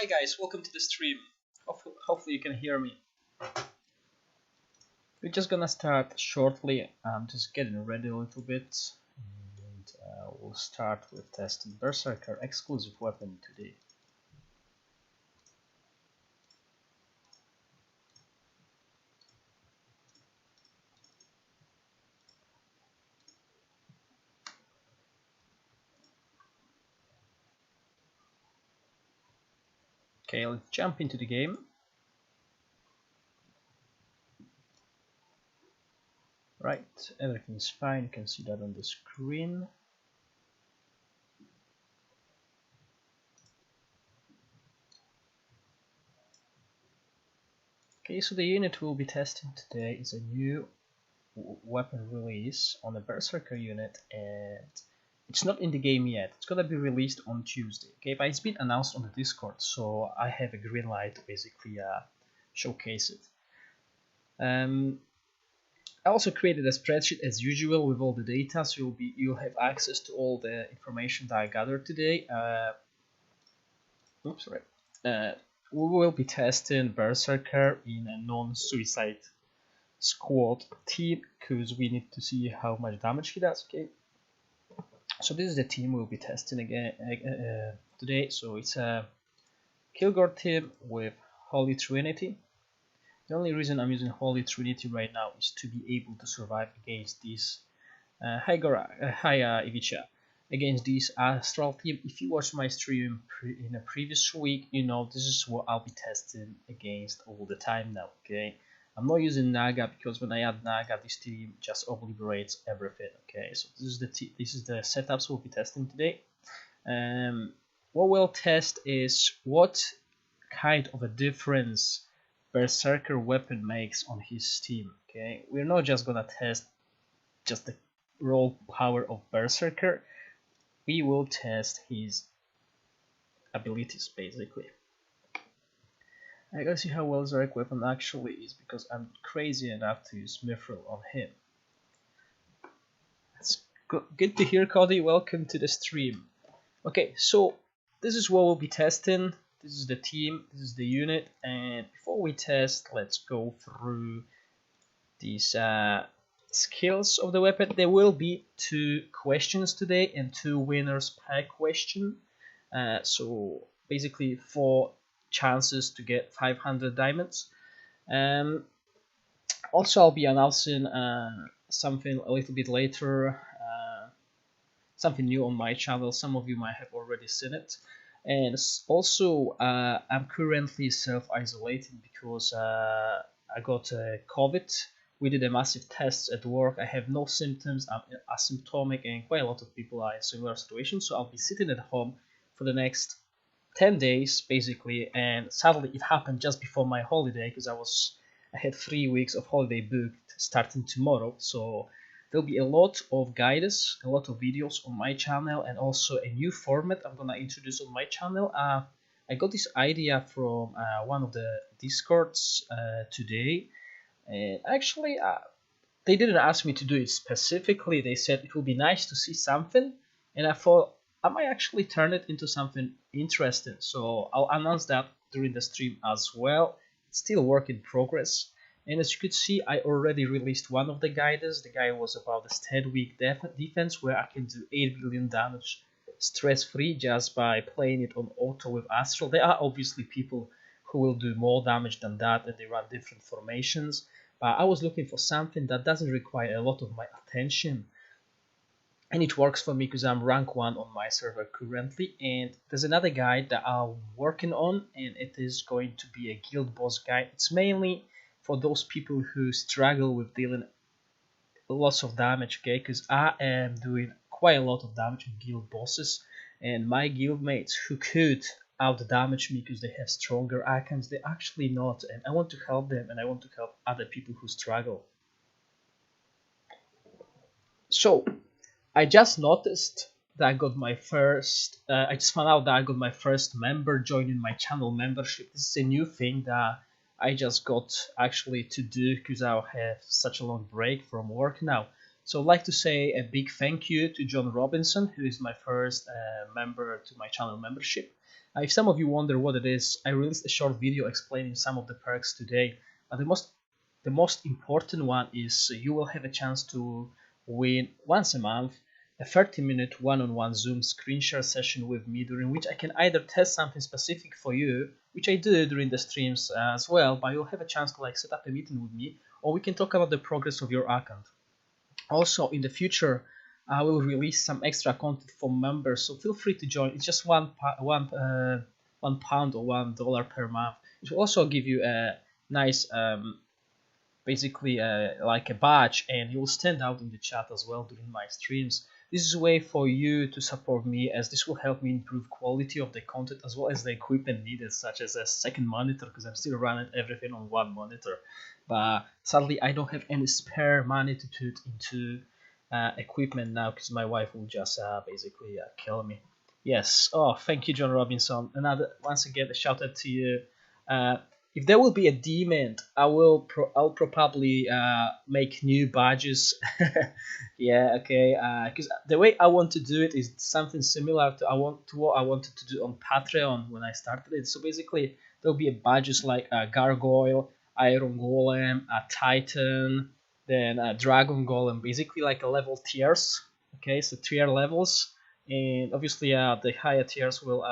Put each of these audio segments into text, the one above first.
Hi guys, welcome to the stream. Hopefully you can hear me. We're just gonna start shortly. I'm just getting ready a little bit, and we'll start with testing Berserker exclusive weapon today. Okay, let's jump into the game. Right, everything's fine. You can see that on the screen. Okay, so the unit we'll be testing today is a new weapon release on the Berserker unit, and it's not in the game yet. It's gonna be released on Tuesday. Okay, but it's been announced on the Discord, so I have a green light to basically showcase it. I also created a spreadsheet as usual with all the data, so you'll have access to all the information that I gathered today. Oops, sorry. We will be testing Berserker in a non-suicide squad team because we need to see how much damage he does. Okay, so this is the team we'll be testing again today. So it's a Kilgore team with Holy Trinity. The only reason I'm using Holy Trinity right now is to be able to survive against this Ivica, against this Astral team. If you watched my stream in a previous week, you know this is what I'll be testing against all the time now. Okay, I'm not using Naga because when I add Naga, this team just obliterates everything. Okay, so this is the setups we'll be testing today. What we'll test is what kind of a difference Berserker weapon makes on his team. Okay, we're not just gonna test just the raw power of Berserker. We will test his abilities basically. I gotta see how well Zarek weapon actually is because I'm crazy enough to use Mithril on him. That's good to hear, Cody. Welcome to the stream. Okay, so this is what we'll be testing. This is the team, this is the unit, and before we test, let's go through these skills of the weapon. There will be 2 questions today and 2 winners per question. So basically 4 chances to get 500 diamonds. Also, I'll be announcing something a little bit later, something new on my channel. Some of you might have already seen it. And also, I'm currently self-isolating because I got COVID. We did a massive test at work. I have no symptoms. I'm asymptomatic, and quite a lot of people are in similar situations. So I'll be sitting at home for the next 10 days, basically. And sadly, it happened just before my holiday because I had 3 weeks of holiday booked starting tomorrow. So there'll be a lot of guides, a lot of videos on my channel, and also a new format I'm gonna introduce on my channel. I got this idea from one of the Discords today, and actually they didn't ask me to do it specifically. They said it would be nice to see something, and I thought I might actually turn it into something interesting. So I'll announce that during the stream as well. It's still work in progress. And as you could see, I already released one of the guides. The guide was about the stat weak defense, where I can do 8 billion damage stress-free just by playing it on auto with Astral. There are obviously people who will do more damage than that, and they run different formations. But I was looking for something that doesn't require a lot of my attention. And it works for me because I'm rank 1 on my server currently. And there's another guide that I'm working on, and it is going to be a guild boss guide. It's mainly for those people who struggle with dealing lots of damage, okay? Because I am doing quite a lot of damage on guild bosses, and my guild mates who could out damage me because they have stronger icons, they're actually not, and I want to help them, and I want to help other people who struggle. So I just noticed that I got my first, I just found out that I got my first member joining my channel membership. This is a new thing that I just got actually to do because I'll have such a long break from work now. So I'd like to say a big thank you to John Robinson, who is my first member to my channel membership. If some of you wonder what it is, I released a short video explaining some of the perks today. The most important one is you will have a chance to win once a month a 30-minute one-on-one Zoom screen share session with me, during which I can either test something specific for you, which I do during the streams as well, but you'll have a chance to like set up a meeting with me, or we can talk about the progress of your account. Also, in the future, I will release some extra content for members, so feel free to join. It's just £1 or $1 per month. It will also give you a nice, basically like a badge, and you will stand out in the chat as well during my streams. This is a way for you to support me, as this will help me improve quality of the content as well as the equipment needed, such as a second monitor, because I'm still running everything on one monitor. But sadly, I don't have any spare money to put into equipment now, because my wife will just basically kill me. Yes. Oh, thank you, John Robinson. Once again, a shout out to you. If there will be a demand, I'll probably make new badges. Yeah, okay. Because the way I want to do it is something similar to what I wanted to do on Patreon when I started it. So basically, there'll be badges like Gargoyle, Iron Golem, Titan, then Dragon Golem. Basically, like a level tiers. Okay, so tier levels, and obviously, the higher tiers will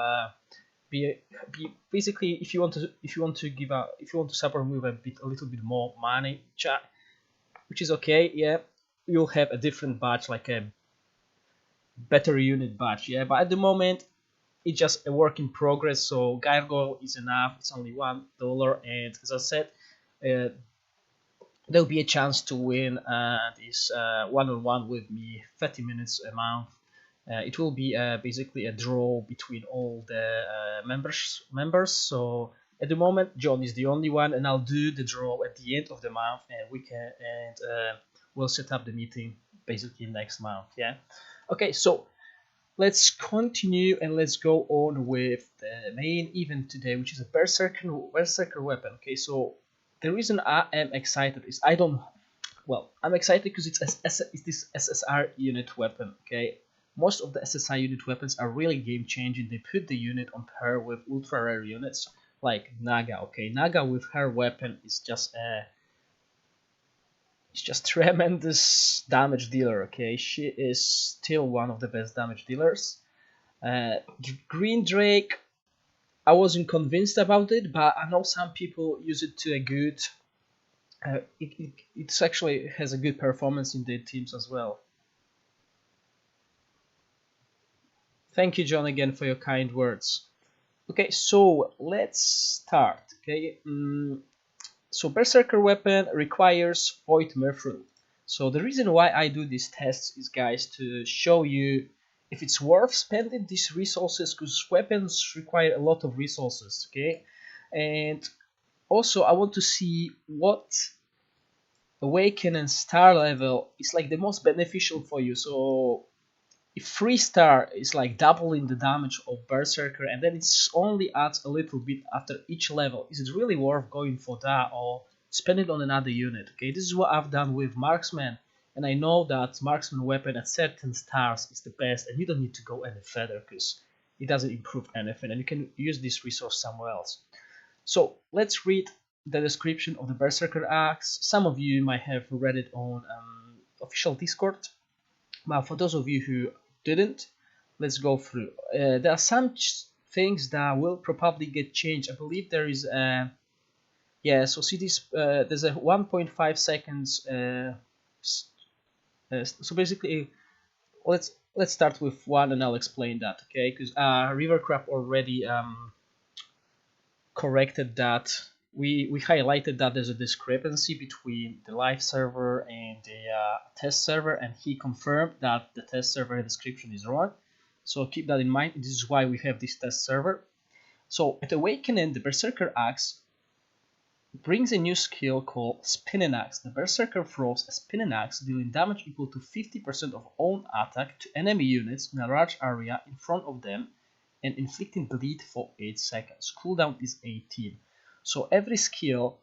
be basically, if you want to support me with a little bit more money, chat, which is okay. Yeah, you'll have a different badge, like a better unit badge. Yeah, but at the moment it's just a work in progress. So Gargoyle is enough. It's only $1, and as I said, there'll be a chance to win this one-on-one with me, 30 minutes a month. It will be basically a draw between all the members. So at the moment, John is the only one, and I'll do the draw at the end of the month, and we'll set up the meeting basically next month. Yeah. Okay. So let's continue and let's go on with the main event today, which is a Berserker weapon. Okay. So the reason I am excited is I'm excited because it's this SSR unit weapon. Okay. Most of the SSI unit weapons are really game changing. They put the unit on par with ultra rare units like Naga. Okay, Naga with her weapon is just tremendous damage dealer. Okay, she is still one of the best damage dealers. Green Drake, I wasn't convinced about it, but I know some people use it to a good. It actually has a good performance in their teams as well. Thank you, John, again for your kind words. Okay, so let's start. Okay, so Berserker weapon requires Void Mithril. So the reason why I do these tests is, guys, to show you if it's worth spending these resources, because weapons require a lot of resources. Okay, and also I want to see what Awaken and Star level is like the most beneficial for you. So if 3-star is like doubling the damage of Berserker, and then it's only adds a little bit after each level, is it really worth going for that, or spend it on another unit? Okay, this is what I've done with Marksman, and I know that Marksman weapon at certain stars is the best, and you don't need to go any further because it doesn't improve anything, and you can use this resource somewhere else. So let's read the description of the Berserker Axe. Some of you might have read it on official Discord, but for those of you who didn't, let's go through. There are some things that will probably get changed. I believe there is so see this, there's a 1.5 seconds so basically let's start with one and I'll explain that. Okay, because Rivercraft already corrected that. We highlighted that there's a discrepancy between the live server and the test server, and he confirmed that the test server description is wrong. So keep that in mind. This is why we have this test server. So at Awakening, the Berserker Axe brings a new skill called Spinning Axe. The Berserker throws a spinning axe, dealing damage equal to 50% of own attack to enemy units in a large area in front of them, and inflicting bleed for 8 seconds. Cooldown is 18. So every skill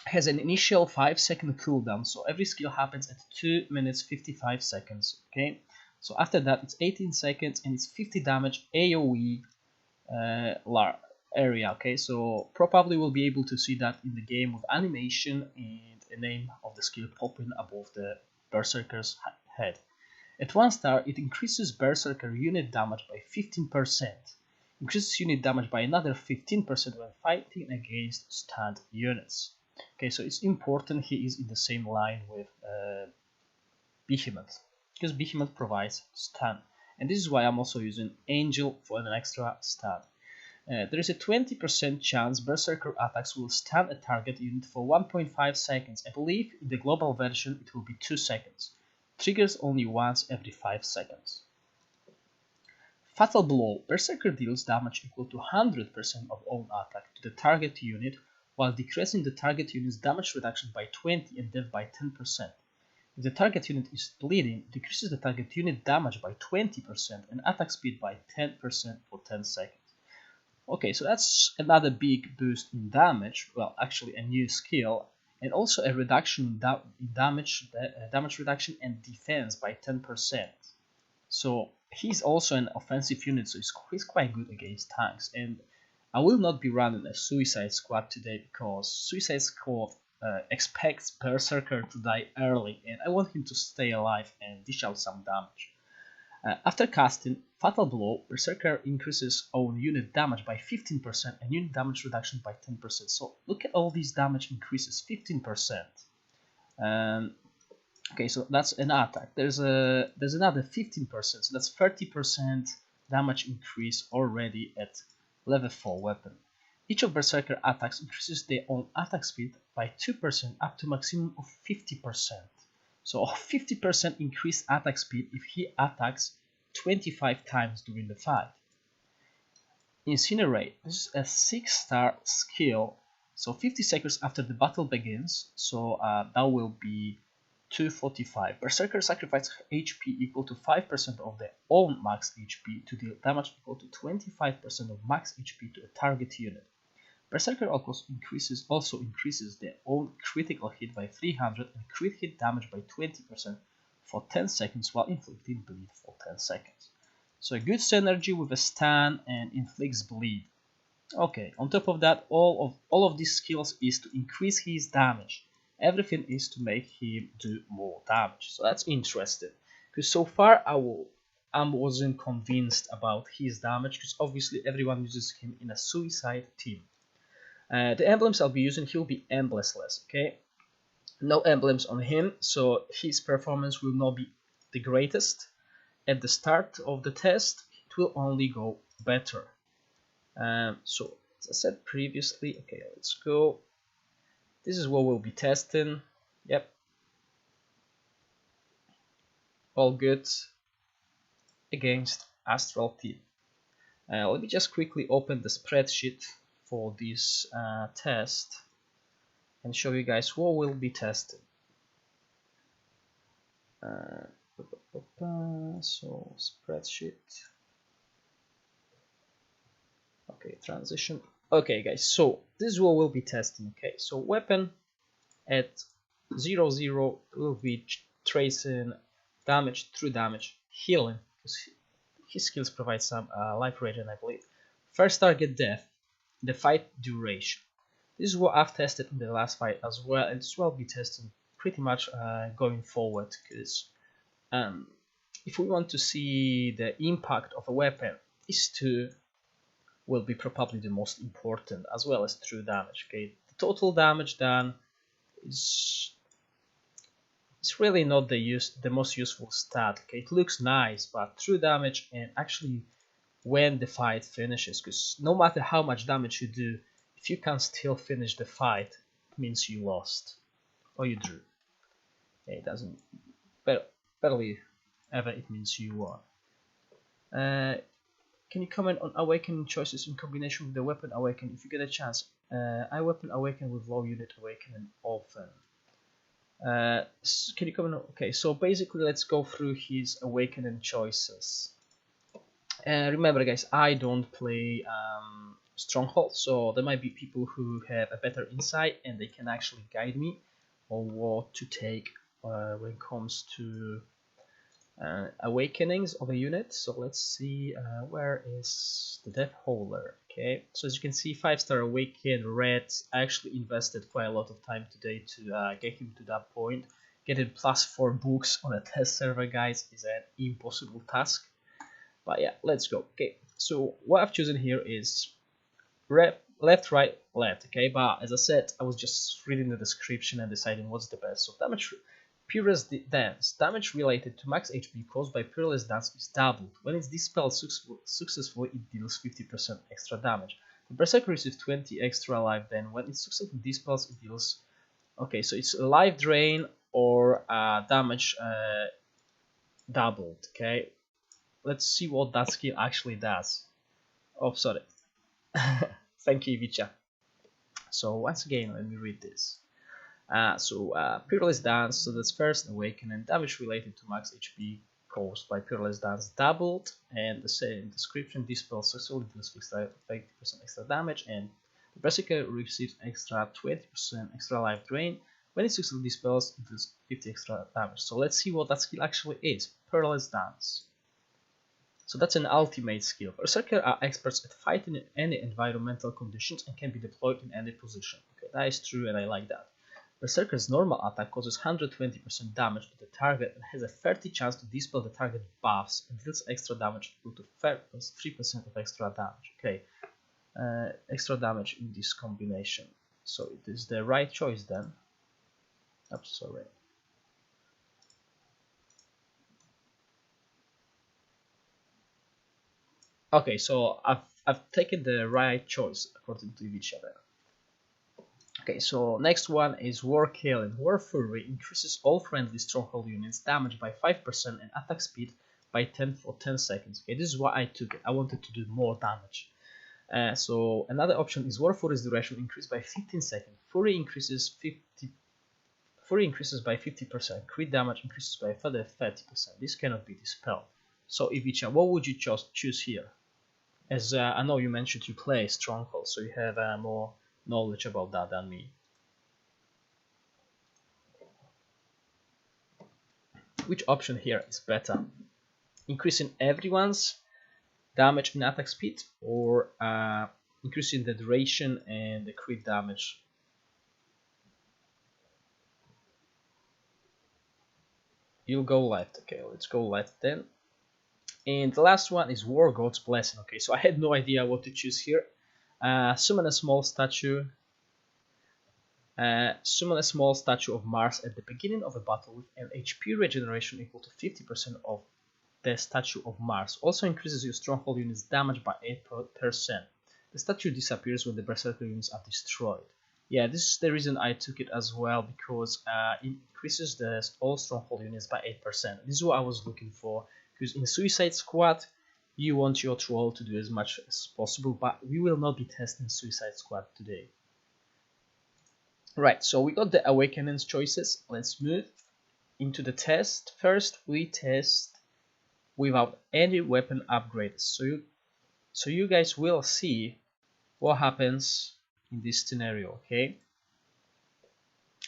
has an initial 5-second cooldown. So every skill happens at 2 minutes 55 seconds. Okay. So after that, it's 18 seconds and it's 50 damage AOE area. Okay, so probably we'll be able to see that in the game with animation and a name of the skill popping above the Berserker's head. At 1 star, it increases Berserker unit damage by 15%, increases unit damage by another 15% when fighting against stunned units. Okay, so it's important he is in the same line with Behemoth, because Behemoth provides stun, and this is why I'm also using Angel for an extra stun. There is a 20% chance Berserker attacks will stun a target unit for 1.5 seconds. I believe in the global version it will be 2 seconds. Triggers only once every 5 seconds. Fatal Blow. Berserker deals damage equal to 100% of own attack to the target unit, while decreasing the target unit's damage reduction by 20 and death by 10%. If the target unit is bleeding, it decreases the target unit damage by 20% and attack speed by 10% for 10 seconds. Okay, so that's another big boost in damage, well, actually a new skill, and also a reduction in damage reduction and defense by 10%. So he's also an offensive unit, so he's quite good against tanks. And I will not be running a Suicide Squad today because Suicide Squad expects Berserker to die early, and I want him to stay alive and dish out some damage. After casting Fatal Blow, Berserker increases own unit damage by 15% and unit damage reduction by 10%. So look at all these damage increases, 15%. Okay, so that's an attack. There's another 15%, so that's 30% damage increase already at level 4 weapon. Each of Berserker attacks increases their own attack speed by 2% up to maximum of 50%. So 50% increased attack speed if he attacks 25 times during the fight. Incinerate. This is a 6-star skill. So 50 seconds after the battle begins. So that will be 245. Berserker sacrifices HP equal to 5% of their own max HP to deal damage equal to 25% of max HP to a target unit. Berserker also increases their own critical hit by 300 and crit hit damage by 20% for 10 seconds while inflicting bleed for 10 seconds. So a good synergy with a stun and inflicts bleed. Okay, on top of that, all of these skills is to increase his damage. Everything is to make him do more damage. So that's interesting. Because so far I wasn't convinced about his damage, because obviously everyone uses him in a suicide team. The emblems I'll be using, he'll be emblemless, okay? No emblems on him, so his performance will not be the greatest. At the start of the test, it will only go better. So, as I said previously, okay, let's go. This is what we'll be testing. Yep. All good against Astral Team. Let me just quickly open the spreadsheet for this test and show you guys what we'll be testing. So spreadsheet. Okay, transition. Okay, guys, so this is what we'll be testing. Okay, so weapon at 0-0 will be tracing damage, true damage, healing, because his skills provide some life regen, I believe. First target death, the fight duration. This is what I've tested in the last fight as well, and this will be testing pretty much going forward, because if we want to see the impact of a weapon, these two will be probably the most important, as well as true damage. Okay, the total damage done is really not the most useful stat. Okay, it looks nice, but true damage and actually when the fight finishes, because no matter how much damage you do, if you can still finish the fight, it means you lost or you drew. Okay, it doesn't barely ever it means you won. Can you comment on awakening choices in combination with the weapon awaken if you get a chance? I weapon awaken with low unit awakening often. Can you comment on, okay, so basically let's go through his awakening choices. Remember guys, I don't play Stronghold, so there might be people who have a better insight and they can actually guide me on what to take when it comes to awakenings of a unit. So let's see, where is the Death Howler? Okay, so as you can see, 5-star awakened red. I actually invested quite a lot of time today to get him to that point. Getting +4 books on a test server, guys, is an impossible task. But yeah, let's go. Okay, so what I've chosen here is left, right, left. Okay, but as I said, I was just reading the description and deciding what's the best. So damage, Peerless Dance. Damage related to max HP caused by Peerless Dance is doubled. When it's dispelled successfully, it deals 50% extra damage. The Berserker receives 20 extra life. Then when it successfully dispels, it deals. Okay, so it's a life drain or damage doubled. Okay, let's see what that skill actually does. Oh, sorry. Thank you, Vicha. So once again, let me read this. Peerless Dance, so that's first awaken and damage related to max HP caused by Peerless Dance doubled, and the same description, dispel successfully deals 50% extra damage, and the Berserker receives extra 20% extra life drain. When it successfully dispels, it deals 50 extra damage. So let's see what that skill actually is. Peerless Dance. So that's an ultimate skill. Berserker are experts at fighting in any environmental conditions and can be deployed in any position. Okay, that is true and I like that. Berserker's normal attack causes 120% damage to the target and has a 30% chance to dispel the target buffs and deals extra damage equal to 3% of extra damage. Okay, extra damage in this combination. So it is the right choice then. I'm sorry. Okay, so I've taken the right choice according to each other. Okay, so next one is War Killing. War Fury increases all friendly stronghold units damage by 5% and attack speed by 10 for 10 seconds. Okay, this is what I took. I wanted to do more damage. So another option is War Fury's duration increased by 15 seconds. Fury increases by 50%. Crit damage increases by a further 30%. This cannot be dispelled. So Ivica, what would you choose here? As I know you mentioned you play Stronghold, so you have more knowledge about that than me. Which option here is better? Increasing everyone's damage and attack speed, or increasing the duration and the crit damage? You'll go left. Okay, let's go left then. And the last one is War God's Blessing. Okay, so I had no idea what to choose here. Summon a small statue. Summon a small statue of Mars at the beginning of a battle with an HP regeneration equal to 50% of the statue of Mars. Also increases your stronghold unit's damage by 8%. The statue disappears when the Berserker units are destroyed. Yeah, this is the reason I took it as well, because it increases all stronghold units by 8%. This is what I was looking for, because in Suicide Squad, you want your troll to do as much as possible, but we will not be testing Suicide Squad today. Right, so we got the Awakenings choices. Let's move into the test. First, we test without any weapon upgrades. So you guys will see what happens in this scenario, okay?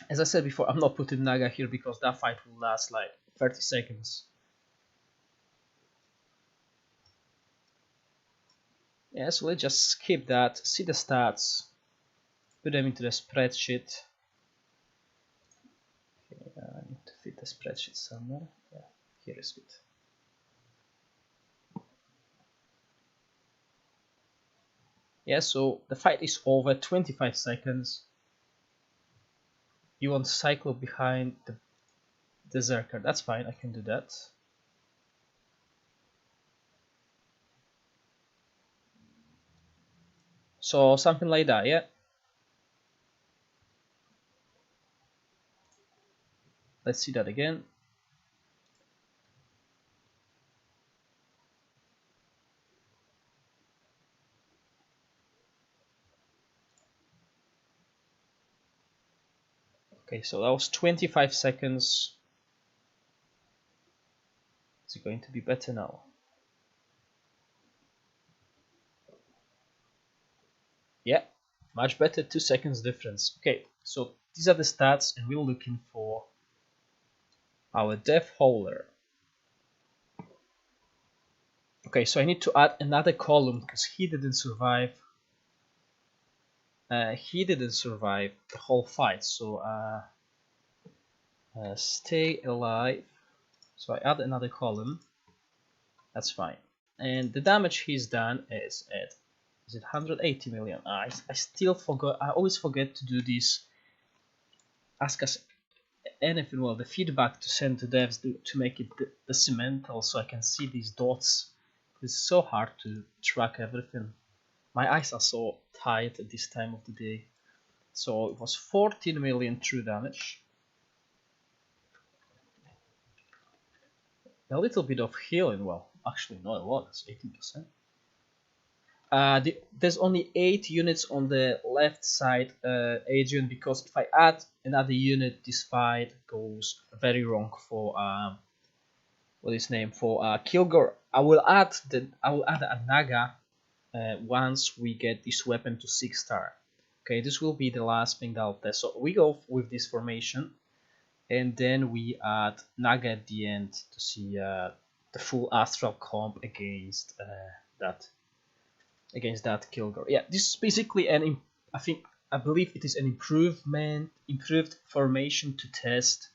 As I said before, I'm not putting Naga here because that fight will last like 30 seconds. Yeah, so let's just skip that, see the stats, put them into the spreadsheet. Okay, I need to fit the spreadsheet somewhere. Yeah, here is it. Yeah, so the fight is over, 25 seconds. You want Cyclo behind the Berserker. That's fine, I can do that. So something like that, yeah. Let's see that again. Okay, so that was 25 seconds. Is it going to be better now? Yeah, much better, 2 seconds difference. Okay, so these are the stats, and we're looking for our Death Howler. Okay, so I need to add another column because he didn't survive. He didn't survive the whole fight. So stay alive. So I add another column. That's fine. And the damage he's done is at, is it 180 million? I still forgot. I always forget to do this. Ask us anything. Well, the feedback to send to devs to make it decimental so I can see these dots. It's so hard to track everything. My eyes are so tight at this time of the day. So it was 14 million true damage. A little bit of healing. Well, actually not a lot. It's 18%. There's only 8 units on the left side, Adrian, because if I add another unit, this fight goes very wrong for what is name for Kilgore. I will add a Naga once we get this weapon to 6-star. Okay, this will be the last thing that I'll test. So we go with this formation, and then we add Naga at the end to see the full astral comp against that Kilgore. Yeah, this is basically I believe it is an improved formation to test,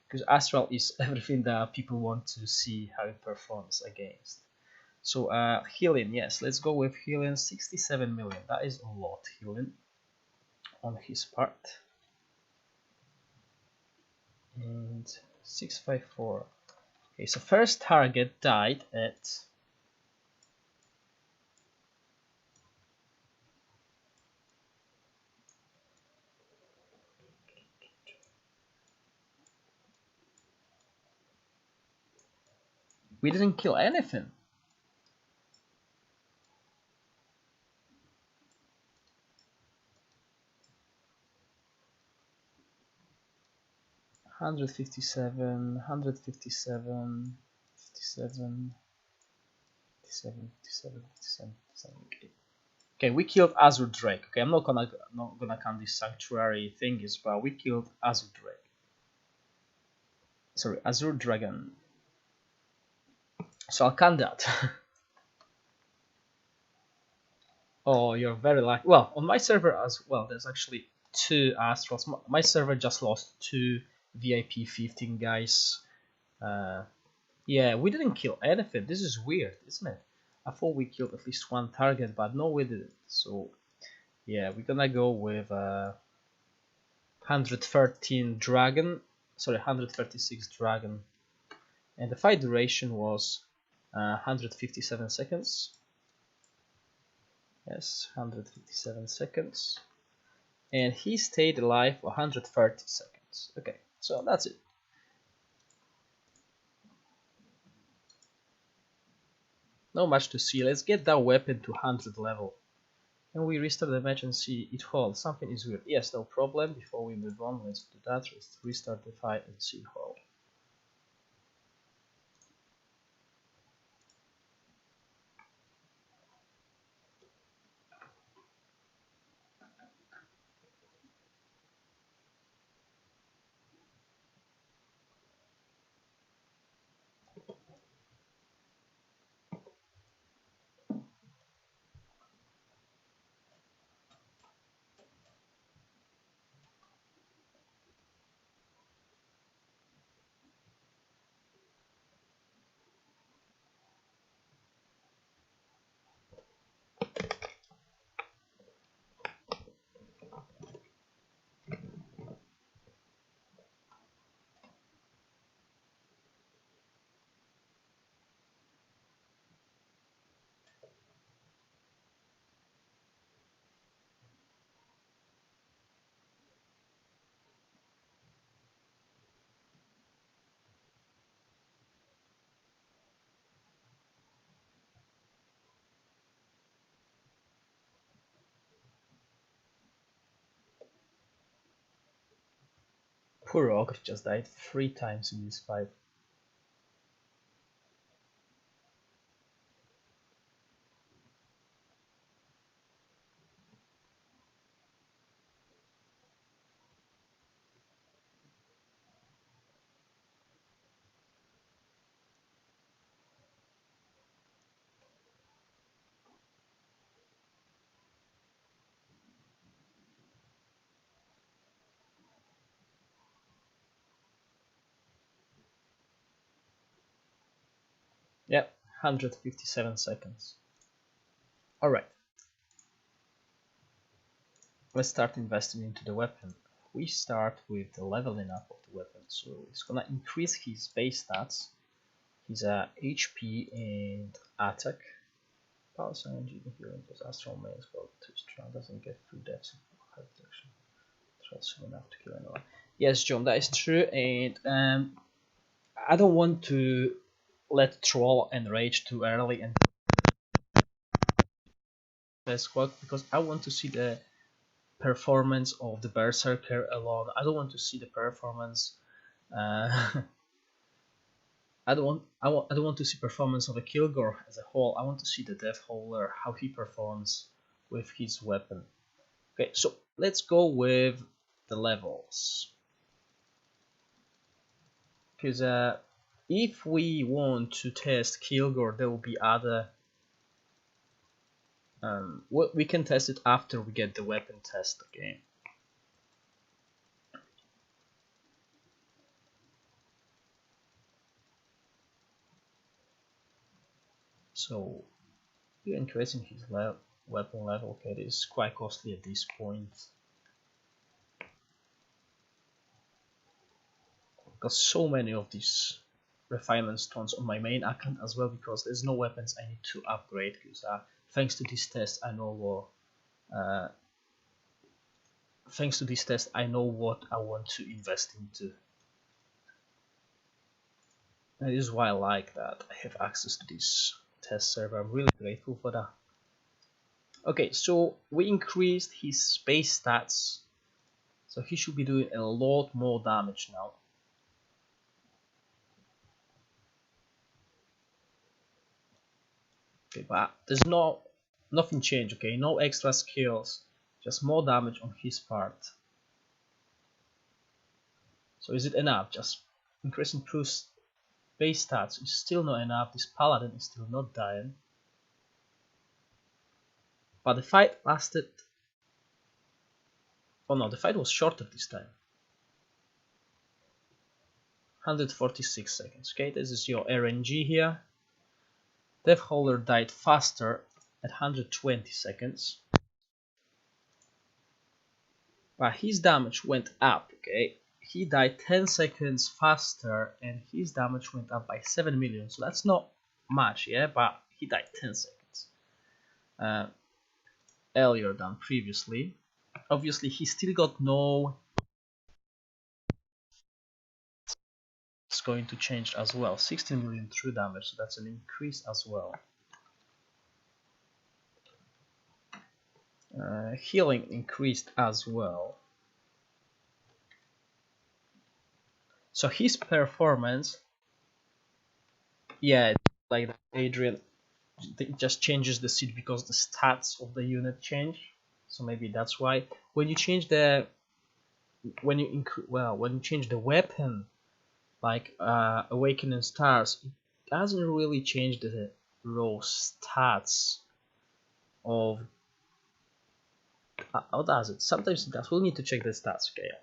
because Astral is everything that people want to see how it performs against. So healing, yes, let's go with healing. 67 million. That is a lot healing on his part. And 654. Okay, so first target died at we didn't kill anything. Hundred 57, 157, 57, 57, 57, 57, 57. Okay, we killed Azure Drake. Okay, I'm not gonna count this sanctuary thingies, but we killed Azure Drake. Sorry, Azure Dragon. So I'll count that. Oh, you're very lucky. Well, on my server as well, there's actually 2 Astrals. My server just lost 2 VIP 15 guys. Yeah, we didn't kill anything. This is weird, isn't it? I thought we killed at least 1 target, but no, we didn't. So, yeah, we're gonna go with 113 dragon. Sorry, 136 dragon. And the fight duration was 157 seconds. Yes, 157 seconds. And he stayed alive 130 seconds. Okay, so that's it. Not much to see. Let's get that weapon to 100 level. And we restart the match and see it holds. Something is weird. Yes, no problem. Before we move on, let's do that. Let's restart the fight and see it hold. Poor Ogre just died 3 times in this fight. 157 seconds. Alright. Let's start investing into the weapon. We start with the leveling up of the weapon. So it's gonna increase his base stats, his HP and attack. Pulse energy, healing plus astral maze, but doesn't get free depths of high protection. Soon enough to kill anyone. Yes, John, that is true, and I don't want to let Troll and Rage too early and squad because I want to see the performance of the Berserker alone. I don't want to see the performance. I don't want to see performance of a Kilgore as a whole. I want to see the Death Howler, how he performs with his weapon. Okay, so let's go with the levels. Because if we want to test Kilgore, there will be other. We can test it after we get the weapon test. Okay. So we're increasing his weapon level. Okay, this is quite costly at this point. Got so many of these refinement stones on my main account as well because there's no weapons I need to upgrade. Because thanks to this test, I know what. Thanks to this test, I know what I want to invest into. And this is why I like that I have access to this test server. I'm really grateful for that. Okay, so we increased his base stats, so he should be doing a lot more damage now. Okay, but there's nothing changed. Okay, no extra skills, just more damage on his part. So is it enough? Just increasing Prue's base stats is still not enough. This paladin is still not dying. But the fight lasted. Oh no, the fight was shorter this time. 146 seconds. Okay, this is your RNG here. Death Howler died faster at 120 seconds. But his damage went up, okay? He died 10 seconds faster and his damage went up by 7 million. So that's not much, yeah? But he died 10 seconds earlier than previously. Obviously, he still got no. It's going to change as well. 16 million true damage, so that's an increase as well. Healing increased as well. So his performance, yeah, like Adrian, it just changes the seed because the stats of the unit change. So maybe that's why when you change the when you change the weapon, like Awakening Stars, it doesn't really change the raw stats of. How does it? Sometimes it does. We'll need to check the stats scale.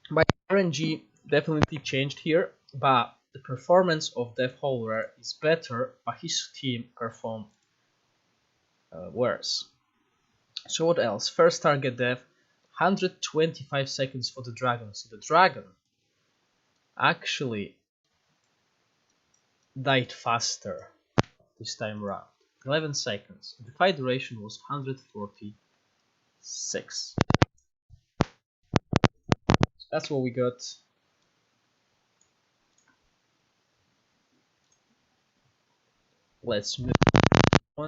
My RNG definitely changed here, but the performance of Death Howler is better, but his team performed worse. So what else? First target death, 125 seconds for the dragon. So the dragon actually died faster this time around. 11 seconds. The fight duration was 146. So that's what we got. Let's move on.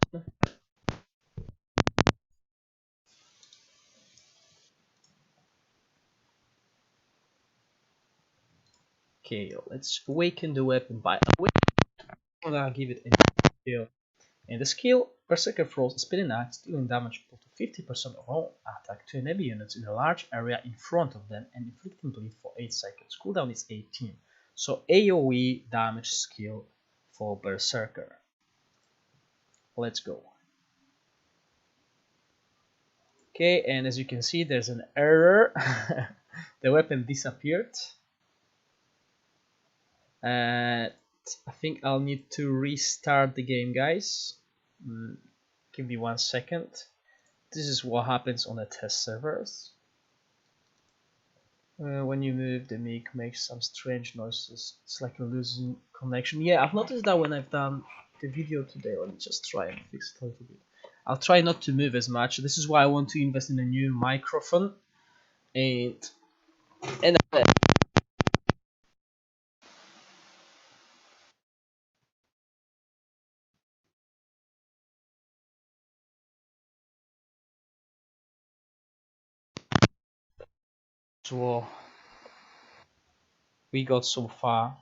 Okay, let's awaken the weapon by I'm gonna give it a skill. And the skill Berserker throws a spinning axe, dealing damage equal to 50% of all attack to enemy units in a large area in front of them and inflicting bleed for 8 seconds. Cooldown is 18. So AoE damage skill for Berserker. Let's go. Okay, and as you can see, there's an error. The weapon disappeared. I think I'll need to restart the game, guys. Give me 1 second. This is what happens on the test servers. When you move, the mic makes some strange noises. It's like a losing connection. Yeah, I've noticed that when I've done the video today. Let me just try and fix it a little bit. I'll try not to move as much. This is why I want to invest in a new microphone. And so we got so far.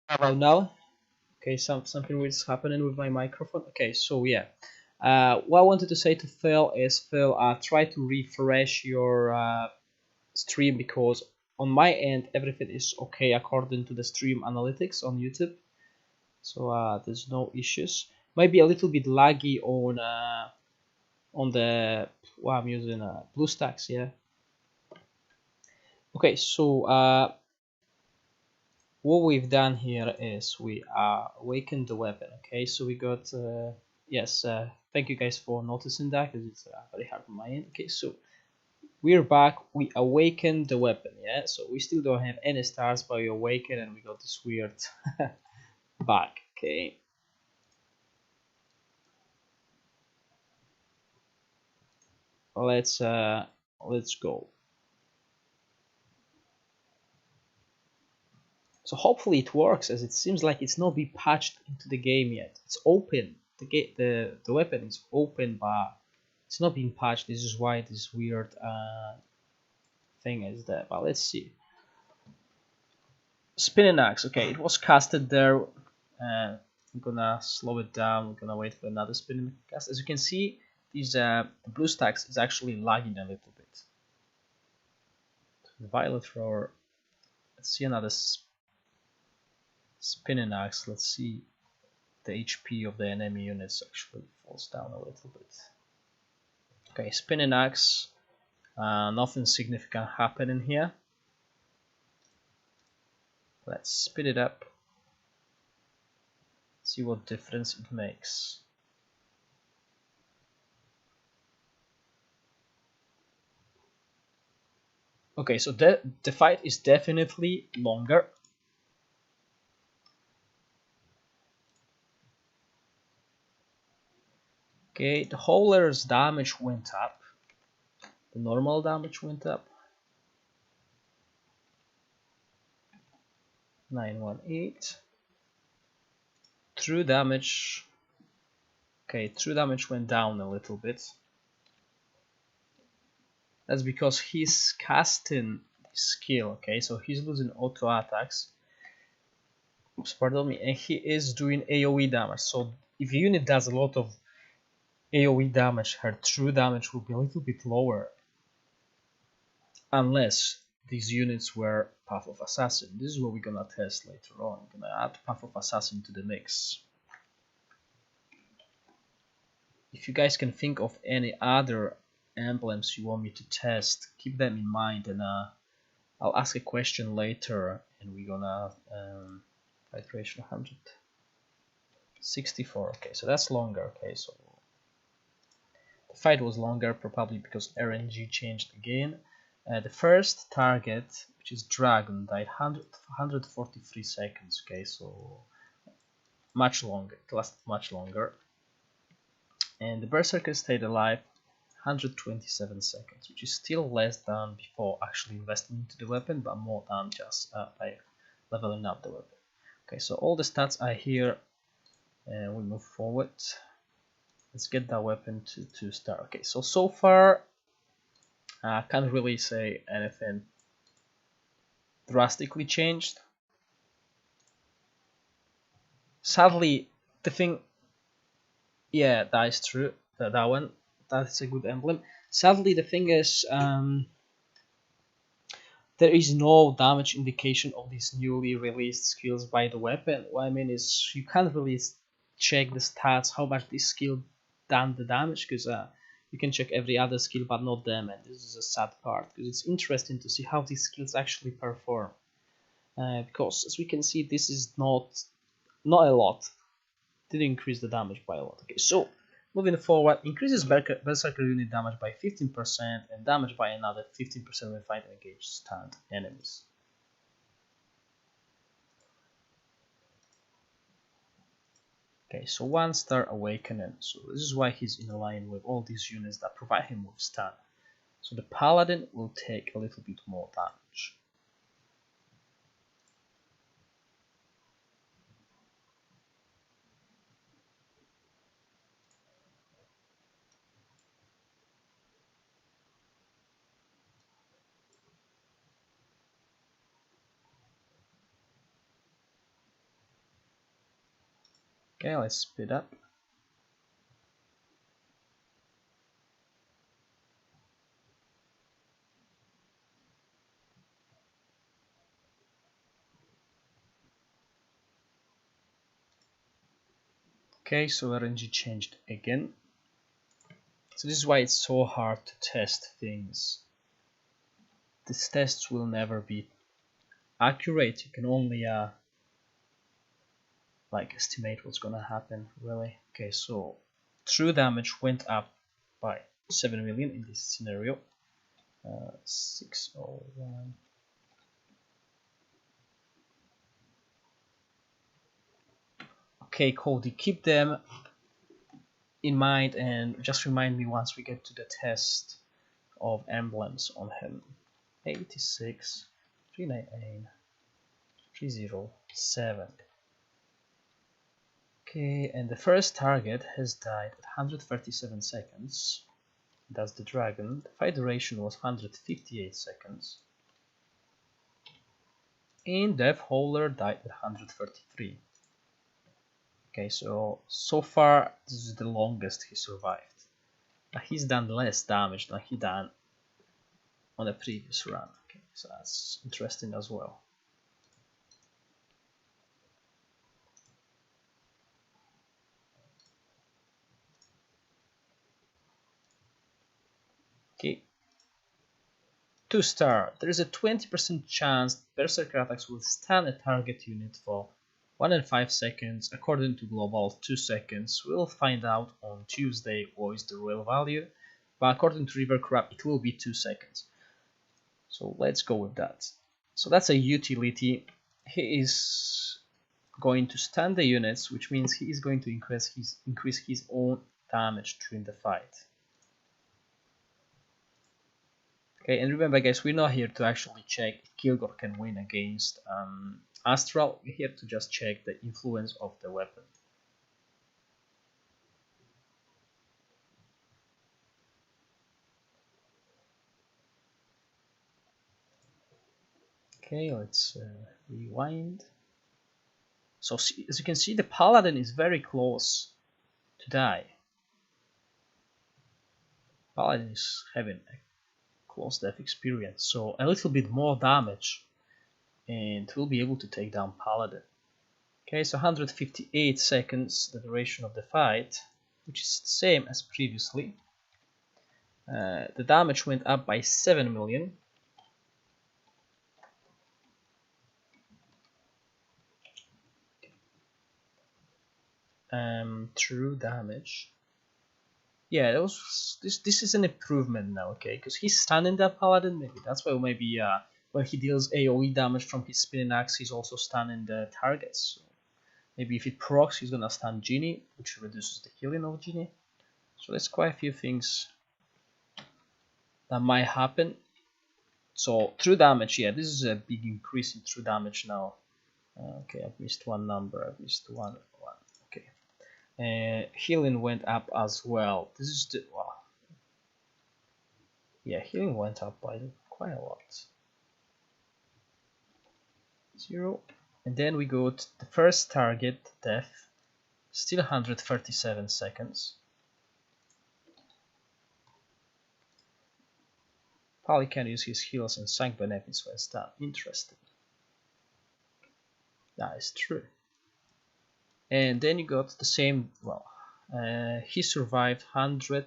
How about now? Okay, something weird is happening with my microphone. Okay, so yeah. What I wanted to say to Phil is, Phil, try to refresh your stream, because on my end everything is okay according to the stream analytics on YouTube. So there's no issues. Might be a little bit laggy on the I'm using BlueStacks, yeah. Okay, so what we've done here is we awakened the weapon. Okay, so we got yes. Thank you guys for noticing that, because it's very hard on my end. Okay, so we're back. We awakened the weapon. Yeah, so we still don't have any stars, but we awaken and we got this weird bug. Okay. Let's go. So hopefully it works, as it seems like it's not been patched into the game yet. It's open. The weapon is open, but it's not being patched. This is why this weird thing is there. But let's see. Spinning axe. Okay, it was casted there. I'm gonna slow it down. We're gonna wait for another spinning cast. As you can see, these BlueStacks is actually lagging a little bit. The violet thrower. Let's see another spinning axe. Let's see. The HP of the enemy units actually falls down a little bit. Okay, spinning axe. Nothing significant happening here. Let's speed it up. See what difference it makes. Okay, so the fight is definitely longer. Okay, the Howler's damage went up. The normal damage went up. 918. True damage. Okay, true damage went down a little bit. That's because he's casting skill. Okay, so he's losing auto attacks. Oops, pardon me, and he is doing AoE damage. So if a unit does a lot of AoE damage, her true damage will be a little bit lower, unless these units were Path of Assassin. This is what we're gonna test later on. We're gonna add Path of Assassin to the mix. If you guys can think of any other emblems you want me to test, keep them in mind, and I'll ask a question later, and we're gonna fight duration 164. Okay, so that's longer. Okay, so the fight was longer, probably because RNG changed again. The first target, which is Dragon, died 143 seconds. Okay, so much longer. It lasted much longer. And the Berserker stayed alive 127 seconds, which is still less than before actually investing into the weapon, but more than just by leveling up the weapon. Okay, so all the stats are here, and we move forward. Let's get that weapon to 2-star. Okay, so far I can't really say anything drastically changed. Sadly, the thing, yeah, that is true. That one, that's a good emblem. Sadly, the thing is, there is no damage indication of these newly released skills by the weapon. What I mean is, you can't really check the stats, how much this skill done the damage, because you can check every other skill but not them, and this is a sad part, because it's interesting to see how these skills actually perform. Because as we can see, this is not a lot. Didn't increase the damage by a lot. Okay, so moving forward, increases Berserker unit damage by 15% and damage by another 15% when fighting against stunned enemies. Okay, so 1-star Awakening. So this is why he's in line with all these units that provide him with stun. So the Paladin will take a little bit more damage. Okay, let's speed up. Okay, so RNG changed again. So this is why it's so hard to test things. These tests will never be accurate. You can only like estimate what's gonna happen, really. Okay, so true damage went up by 7 million in this scenario. 601. Okay, Cody, keep them in mind and just remind me once we get to the test of emblems on him. 86, 398, 307. Okay, and the first target has died at 137 seconds. That's the dragon. The fight duration was 158 seconds. And Death Howler died at 133. Okay, so far this is the longest he survived. But he's done less damage than he done on the previous run. Okay, so that's interesting as well. Okay, 2-star. There is a 20% chance Berserker attacks will stun a target unit for 1 and 5 seconds, according to global 2 seconds. We'll find out on Tuesday what is the real value, but according to River Crab it will be 2 seconds. So let's go with that. So that's a utility. He is going to stun the units, which means he is going to increase his own damage during the fight. Okay, and remember guys, we're not here to actually check if Kilgore can win against Astral. We're here to just check the influence of the weapon. Okay, let's rewind. So as you can see, the Paladin is very close to die. Paladin is having a close death experience, so a little bit more damage and we'll be able to take down Paladin. Okay, so 158 seconds the duration of the fight, which is the same as previously. The damage went up by 7 million. true damage. Yeah, that was this is an improvement now, okay? Because he's stunning that paladin, maybe that's why maybe when he deals AoE damage from his spinning axe, he's also stunning the targets. So maybe if it procs, he's gonna stun Genie, which reduces the healing of Genie. So there's quite a few things that might happen. So true damage, yeah, this is a big increase in true damage now. Okay, I've missed one number. I've missed one. Okay. Healing went up as well. This is the wow. Yeah, healing went up by quite a lot. 0. And then we go to the first target, death. Still 137 seconds. Pali can use his heals and sank benefits when stunned. Interesting. That is true. And then you got the same, well, he survived 100,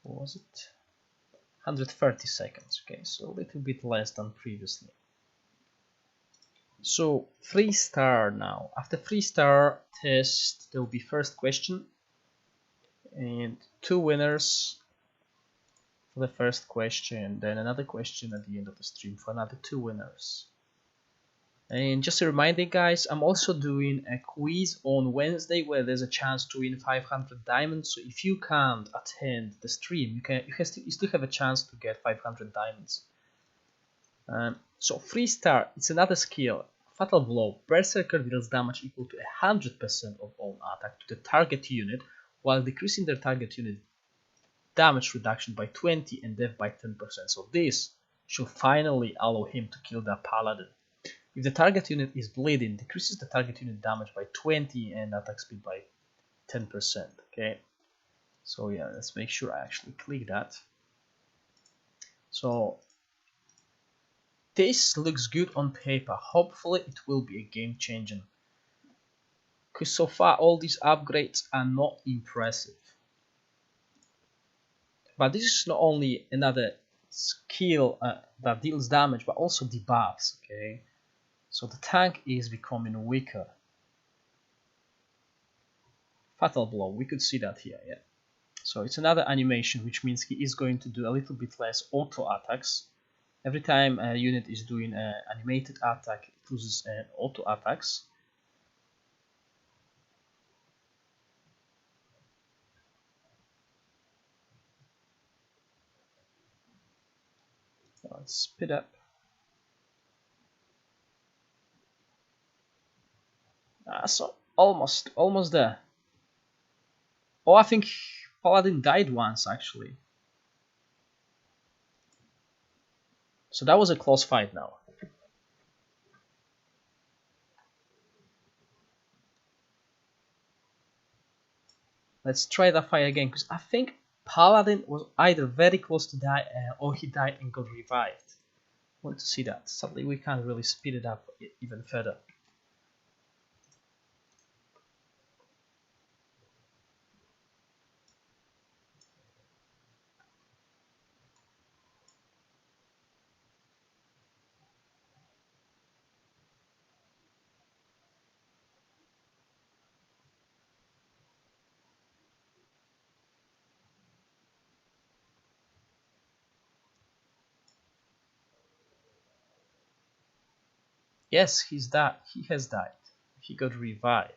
what was it? 130 seconds, okay, so a little bit less than previously. So 3-star now. After 3-star test, there will be first question and 2 winners for the first question, then another question at the end of the stream for another 2 winners. And just a reminder, guys, I'm also doing a quiz on Wednesday where there's a chance to win 500 diamonds. So if you can't attend the stream, you still have a chance to get 500 diamonds. So 3-star, it's another skill. Fatal Blow. Berserker deals damage equal to 100% of all attack to the target unit, while decreasing their target unit damage reduction by 20 and death by 10%. So this should finally allow him to kill that paladin. If the target unit is bleeding, decreases the target unit damage by 20 and attack speed by 10%. Okay, so yeah, let's make sure I actually click that. So this looks good on paper. Hopefully it will be a game changing, because so far all these upgrades are not impressive. But this is not only another skill that deals damage, but also debuffs. Okay, so the tank is becoming weaker. Fatal Blow, we could see that here, yeah. So it's another animation, which means he is going to do a little bit less auto attacks. Every time a unit is doing an animated attack, it loses auto attacks. Let's speed up. So almost there. Oh, I think Paladin died once actually. So that was a close fight now. Let's try that fight again, because I think Paladin was either very close to die or he died and got revived. I want to see that. Sadly, we can't really speed it up even further. Yes, he has died. He got revived.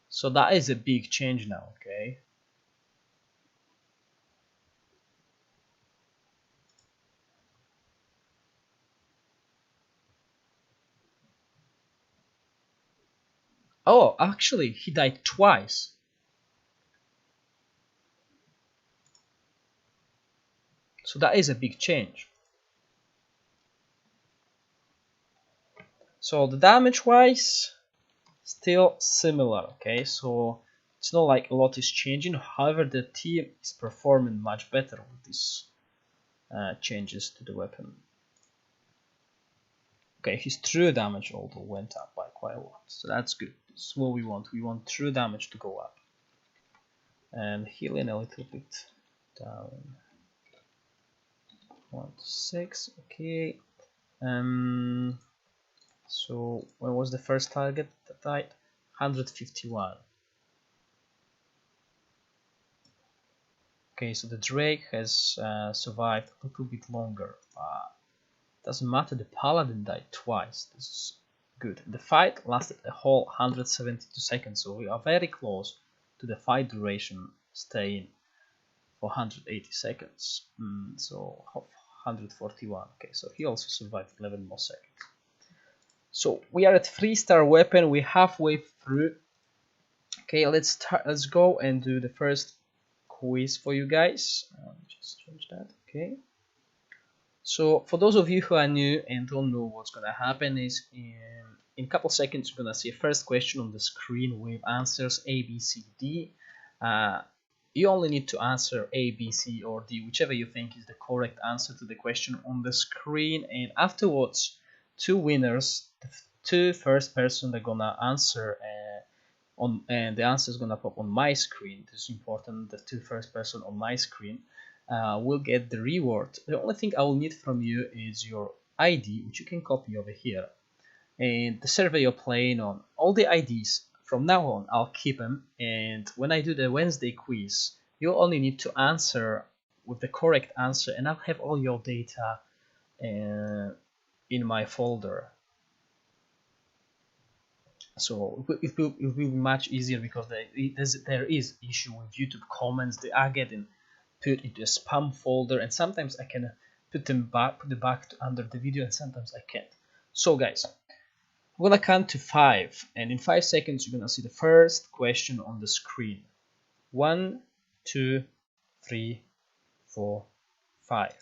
So that is a big change now, okay? Oh, actually, he died twice. So that is a big change. So the damage wise, still similar, okay? So it's not like a lot is changing. However, the team is performing much better with these changes to the weapon. Okay, his true damage also went up by quite a lot, so that's good. This is what we want. We want true damage to go up. And healing a little bit down. 1 to 6, okay. So when was the first target that died? 151. Okay, so the Drake has survived a little bit longer. Doesn't matter, the Paladin died twice. This is good. The fight lasted a whole 172 seconds, so we are very close to the fight duration staying for 180 seconds. So 141. Okay, so he also survived 11 more seconds. So we are at 3-star weapon. We're halfway through. Okay, let's go and do the first quiz for you guys. Just change that. Okay. So for those of you who are new and don't know what's gonna happen is in a couple seconds you're gonna see a first question on the screen with answers A, B, C, D. You only need to answer A, B, C, or D, whichever you think is the correct answer to the question on the screen. And afterwards, two winners, the two first person they're gonna answer and the answer is gonna pop on my screen. This is important. The two first person on my screen will get the reward. The only thing I will need from you is your ID, which you can copy over here, and the server you're playing on. All the IDs from now on I'll keep them, and when I do the Wednesday quiz you only need to answer with the correct answer, and I'll have all your data in my folder. So it will be much easier, because there is issue with YouTube comments. They are getting put into a spam folder, and sometimes I can put them back under the video, and sometimes I can't. So guys, I'm gonna count to 5, and in 5 seconds you're gonna see the first question on the screen. 1, 2, 3, 4, 5.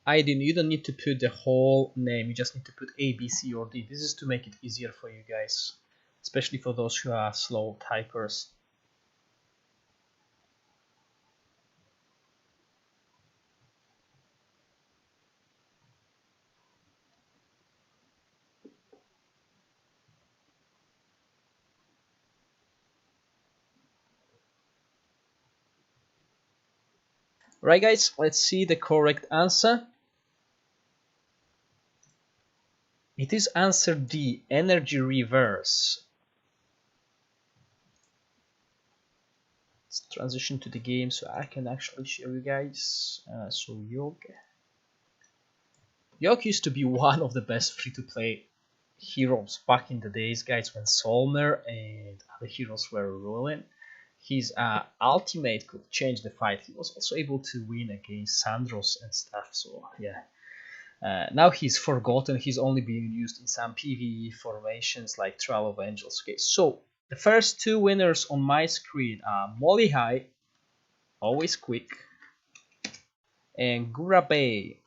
You don't need to put the whole name, you just need to put A, B, C, or D. This is to make it easier for you guys, especially for those who are slow typers. Right guys, let's see the correct answer. It is answer D, energy reverse. Let's transition to the game so I can actually show you guys. So Yogg used to be one of the best free-to-play heroes back in the days, guys, when Solmer and other heroes were ruling. His ultimate could change the fight. He was also able to win against Sandros and stuff, so yeah. Now he's forgotten. He's only being used in some PvE formations like Trial of Angels. Okay, so the first two winners on my screen are Molly High, always quick, and Gurabe.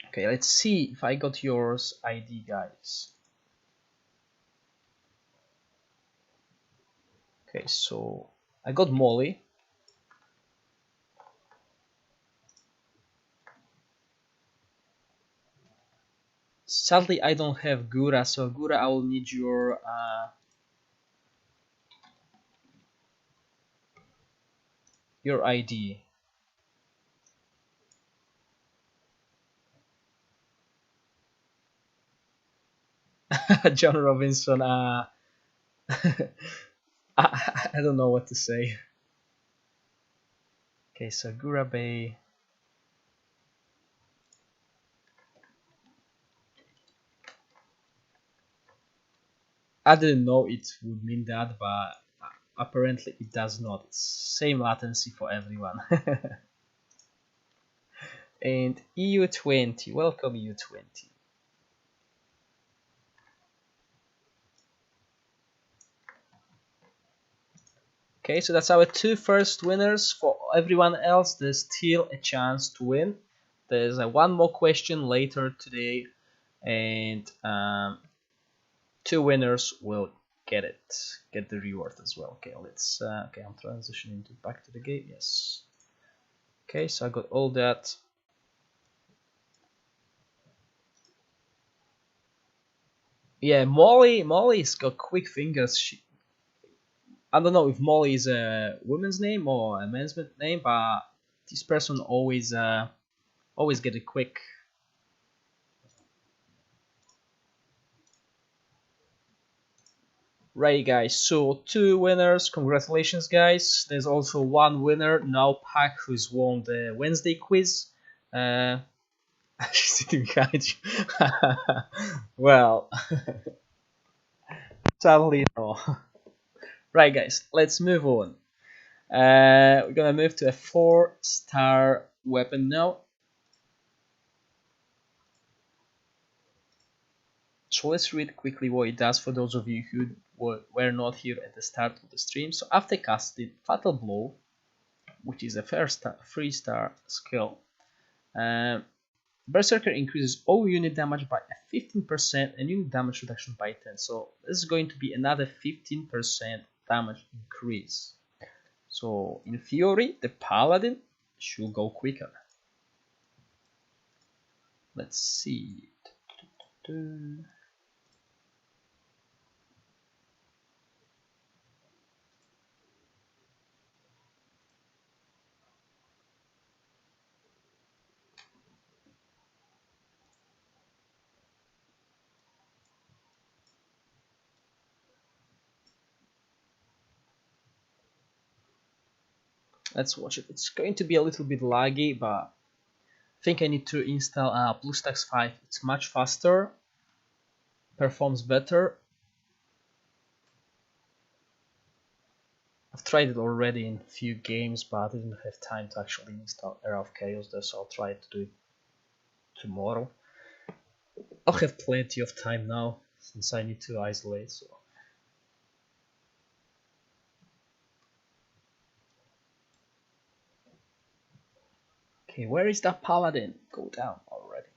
Okay, let's see if I got yours ID, guys. Okay, so I got Molly. Sadly, I don't have Gura, so Gura, I will need your ID. John Robinson, I don't know what to say. Okay, so Gurabe. I didn't know it would mean that, but apparently it does not. It's same latency for everyone. And EU20, welcome EU20. Okay, so that's our two first winners. For everyone else, there's still a chance to win. There's one more question later today, and 2 winners will get the reward as well. Okay, let's okay, I'm transitioning back to the game. Yes. Okay, so I got all that. Yeah, Molly's got quick fingers. I don't know if Molly is a woman's name or a man's name, but this person always get it quick. Right, guys, so 2 winners. Congratulations, guys. There's also 1 winner now, Pack, who's won the Wednesday quiz. She's sitting behind you. Well, sadly no. Right, guys, let's move on. We're gonna move to a 4-star weapon now. So let's read quickly what it does for those of you who were not here at the start of the stream. So after casting Fatal Blow, which is a 3-star skill, Berserker increases all unit damage by 15% and unit damage reduction by 10. So this is going to be another 15% damage increase. So in theory, the Paladin should go quicker. Let's see. Let's watch it. It's going to be a little bit laggy, but I think I need to install BlueStacks 5. It's much faster, performs better. I've tried it already in a few games, but I didn't have time to actually install Era of Chaos there, so I'll try to do it tomorrow. I'll have plenty of time now, since I need to isolate, so. Okay, where is that Paladin? Go down already.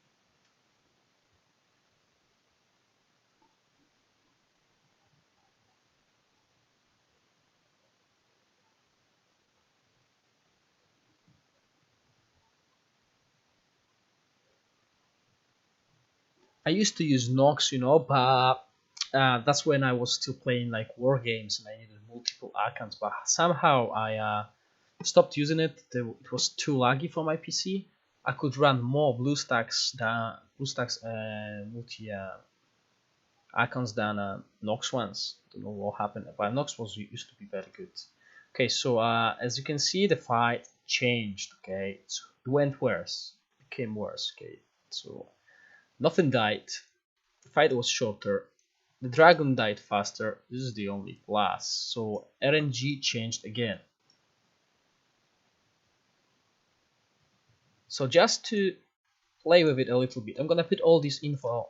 I used to use Nox, but that's when I was still playing like war games and I needed multiple accounts. But somehow I stopped using it. It was too laggy for my PC. I could run more BlueStacks multi accounts than Nox ones. Don't know what happened, but Nox used to be very good. Okay, so as you can see, the fight changed. Okay, so it went worse, became worse. Okay, so nothing died. The fight was shorter. The dragon died faster. This is the only plus. So RNG changed again. So just to play with it a little bit, I'm gonna put all this info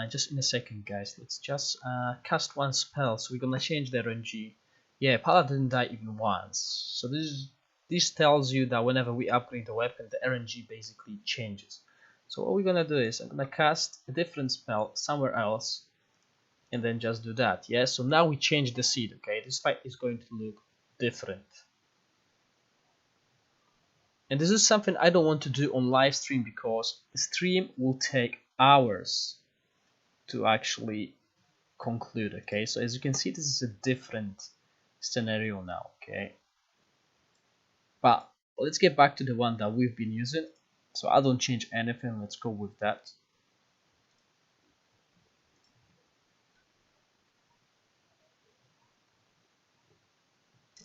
just in a second, guys. Let's just cast 1 spell. So we're gonna change the RNG. Yeah, Paladin died even once. So this tells you that whenever we upgrade the weapon, the RNG basically changes. So what we're gonna do is I'm gonna cast a different spell somewhere else and then just do that. Yeah, so now we change the seed. Okay, this fight is going to look different. And this is something I don't want to do on live stream because the stream will take hours to actually conclude. Okay, so as you can see, this is a different scenario now. Okay, but let's get back to the one that we've been using. So I don't change anything. Let's go with that.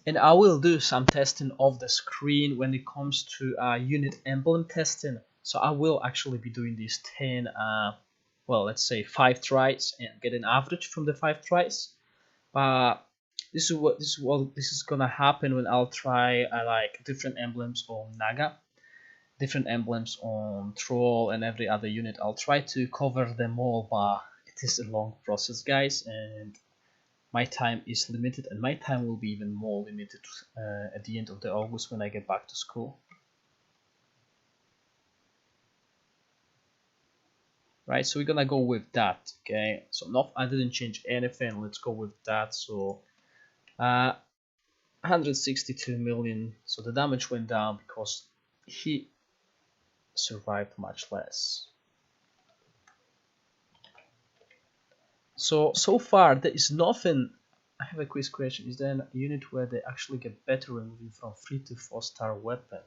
And I will do some testing of the screen when it comes to unit emblem testing. So I will actually be doing these 10, well, let's say 5 tries and get an average from the 5 tries. But this is gonna happen when I'll try like different emblems on Naga, different emblems on Troll and every other unit. I'll try to cover them all, but it is a long process, guys, and my time is limited, and my time will be even more limited at the end of the August when I get back to school. right? So we're gonna go with that, okay? So no, I didn't change anything. Let's go with that. So 162 million. So the damage went down because he survived much less. So far there is nothing. I have a quick question. Is there a unit where they actually get better when moving from 3 to 4-star weapon?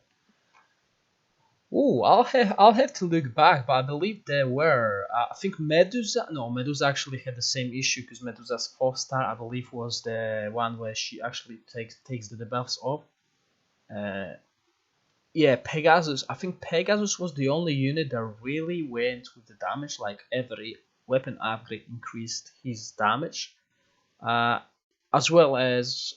Oh, I'll have to look back, but I believe there were. I think Medusa. No, Medusa actually had the same issue because Medusa's 4-star, I believe, was the one where she actually takes the debuffs off. Yeah, Pegasus. I think Pegasus was the only unit that really went with the damage. Like every weapon upgrade increased his damage, as well as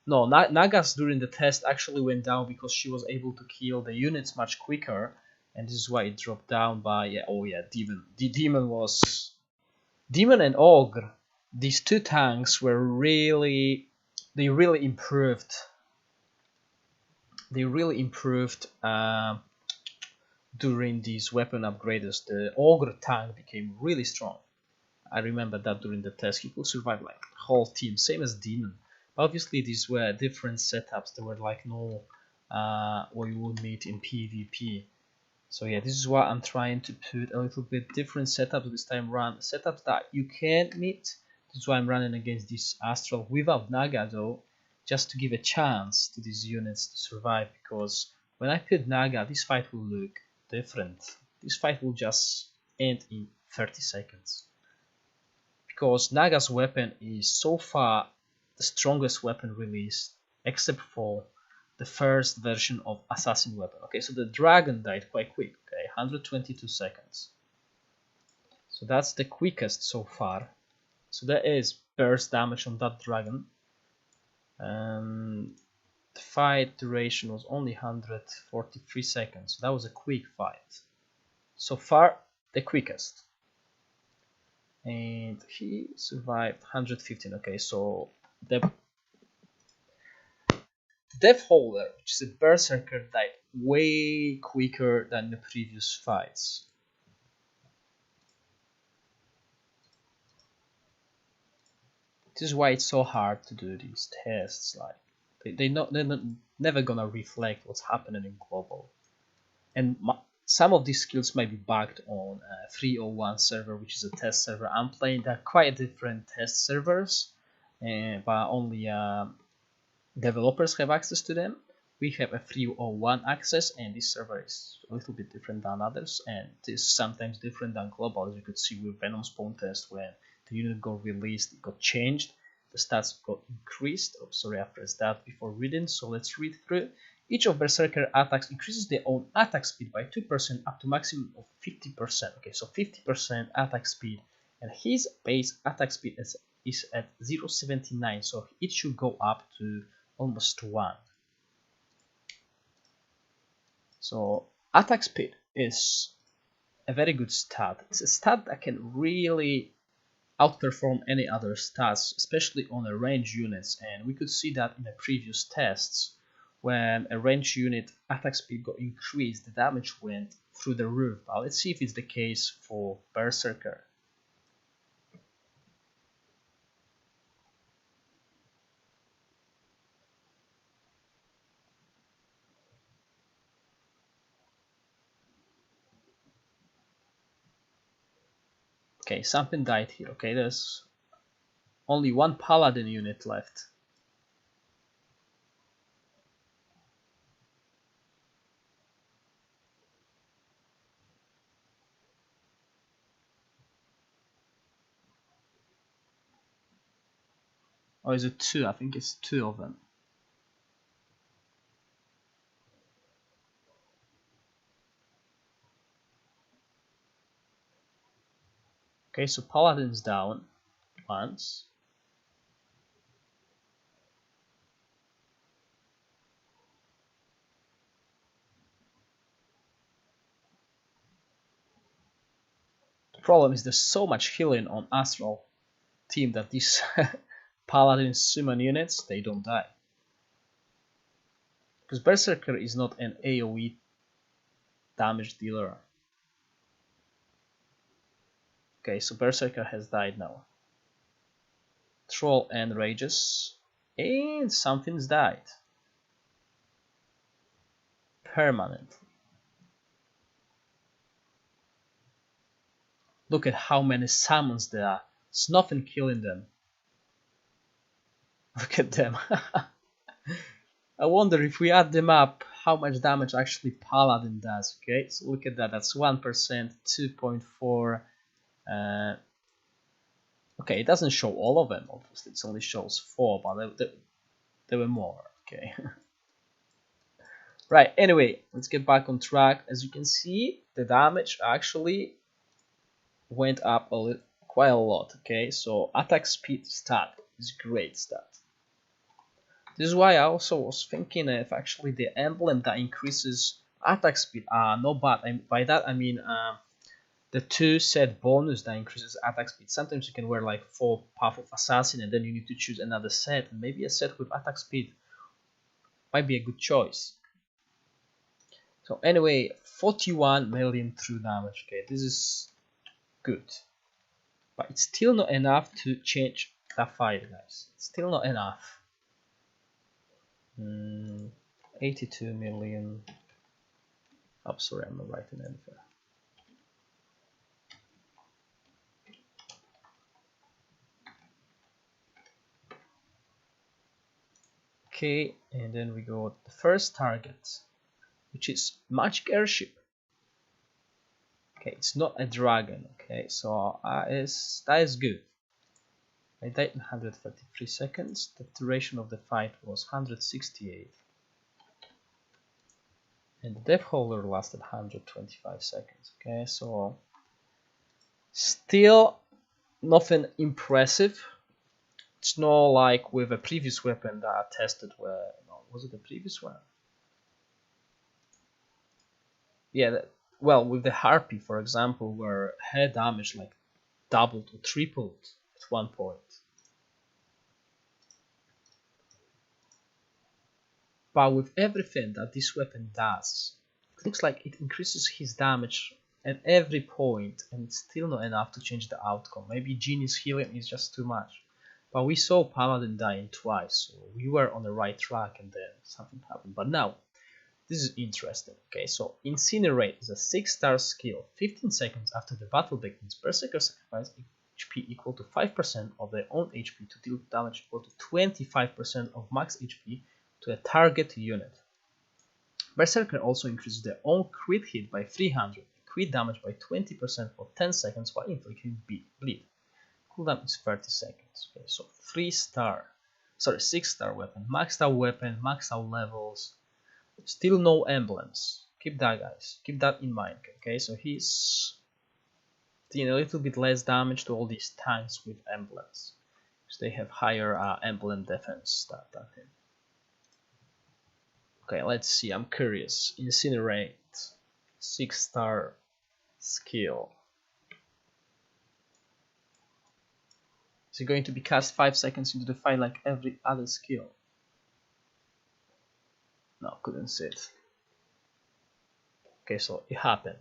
no Nagas during the test actually went down because she was able to kill the units much quicker, and this is why it dropped down by Demon. The Demon was Demon and Ogre. These two tanks were they really improved. They really improved during these weapon upgrades. The Ogre tank became really strong. I remember that during the test, he could survive like whole team, same as Demon. But obviously, these were different setups. There were like no what you would meet in PvP. So yeah, this is why I'm trying to put a little bit different setups this time around. Setups that you can't meet. This is why I'm running against this Astral without Naga though, just to give a chance to these units to survive. Because when I put Naga, this fight will look different. This fight will just end in 30 seconds. Because Naga's weapon is so far the strongest weapon released, except for the first version of Assassin weapon. Okay, so the dragon died quite quick, okay, 122 seconds. So that's the quickest so far. So there is burst damage on that dragon. The fight duration was only 143 seconds. So that was a quick fight. So far, the quickest. And he survived 115. Okay, so the Death Holder, which is a Berserker, died way quicker than the previous fights. This is why it's so hard to do these tests. Like they're never gonna reflect what's happening in global. And some of these skills might be bugged on 301 server, which is a test server I'm playing. They're quite different test servers, but only developers have access to them. We have a 301 access, and this server is a little bit different than others, and it is sometimes different than global, as you could see with Venom Spawn test. When the unit got released, it got changed, the stats got increased. Oh, sorry, I pressed that before reading, so let's read through. Each of Berserker attacks increases their own attack speed by 2% up to maximum of 50%. Okay, so 50% attack speed, and his base attack speed is at 0.79, so it should go up to almost 1. So attack speed is a very good stat. It's a stat that can really outperform any other stats, especially on a range units, and we could see that in the previous tests. When a range unit attack speed got increased, the damage went through the roof. But let's see if it's the case for Berserker. Okay, something died here. Okay, there's only one paladin unit left. Or is it 2? I think it's 2 of them. Okay, so paladin's down once. The problem is there's so much healing on Astral team that these paladin summon units, they don't die. Because Berserker is not an AoE damage dealer. Okay, so Berserker has died now. Troll enrages, and something's died. Permanently. Look at how many summons there are. It's nothing killing them. Look at them. I wonder if we add them up, how much damage actually Paladin does. Okay, so look at that. That's 1%, 2.4. Okay, it doesn't show all of them. Obviously, it only shows 4, but there were more. Okay. Right. Anyway, let's get back on track. As you can see, the damage actually went up quite a lot. Okay, so attack speed stat is a great stat. This is why I also was thinking if actually the emblem that increases attack speed not bad. By that I mean the 2 set bonus that increases attack speed. Sometimes you can wear like 4 Path of Assassin and then you need to choose another set, and maybe a set with attack speed might be a good choice. So anyway, 41 million true damage. Okay, this is good, but it's still not enough to change that fight, guys. It's still not enough. 82 million. Oh, sorry, I'm not writing anything. Okay, and then we go the first target, which is Magic Airship. Okay, it's not a dragon. Okay, so that is good. I died in 133 seconds. The duration of the fight was 168. And the Death Holder lasted 125 seconds. Okay, so still nothing impressive. It's not like with a previous weapon that I tested where, no, was it the previous one? Yeah, well, with the Harpy, for example, where her damage like doubled or tripled at one point. But with everything that this weapon does, it looks like it increases his damage at every point, and it's still not enough to change the outcome. Maybe Genie's healing is just too much. But we saw Paladin dying twice, so we were on the right track, and then something happened. But now, this is interesting. Okay, so Incinerate is a 6-star skill. 15 seconds after the battle begins, Berserker sacrifice HP equal to 5% of their own HP to deal damage equal to 25% of max HP to a target unit. Berserker also increases their own crit hit by 300, crit damage by 20% for 10 seconds while inflicting bleed. Cooldown is 30 seconds. Okay, so 6-star weapon, maxed out weapon, maxed out levels. Still no emblems. Keep that, guys. Keep that in mind. Okay, so he's doing a little bit less damage to all these tanks with emblems, because they have higher emblem defense stat than him. Okay, let's see. I'm curious. Incinerate, 6-star skill. Is he going to be cast 5 seconds into the fight like every other skill? No, couldn't see it. Okay, so it happened.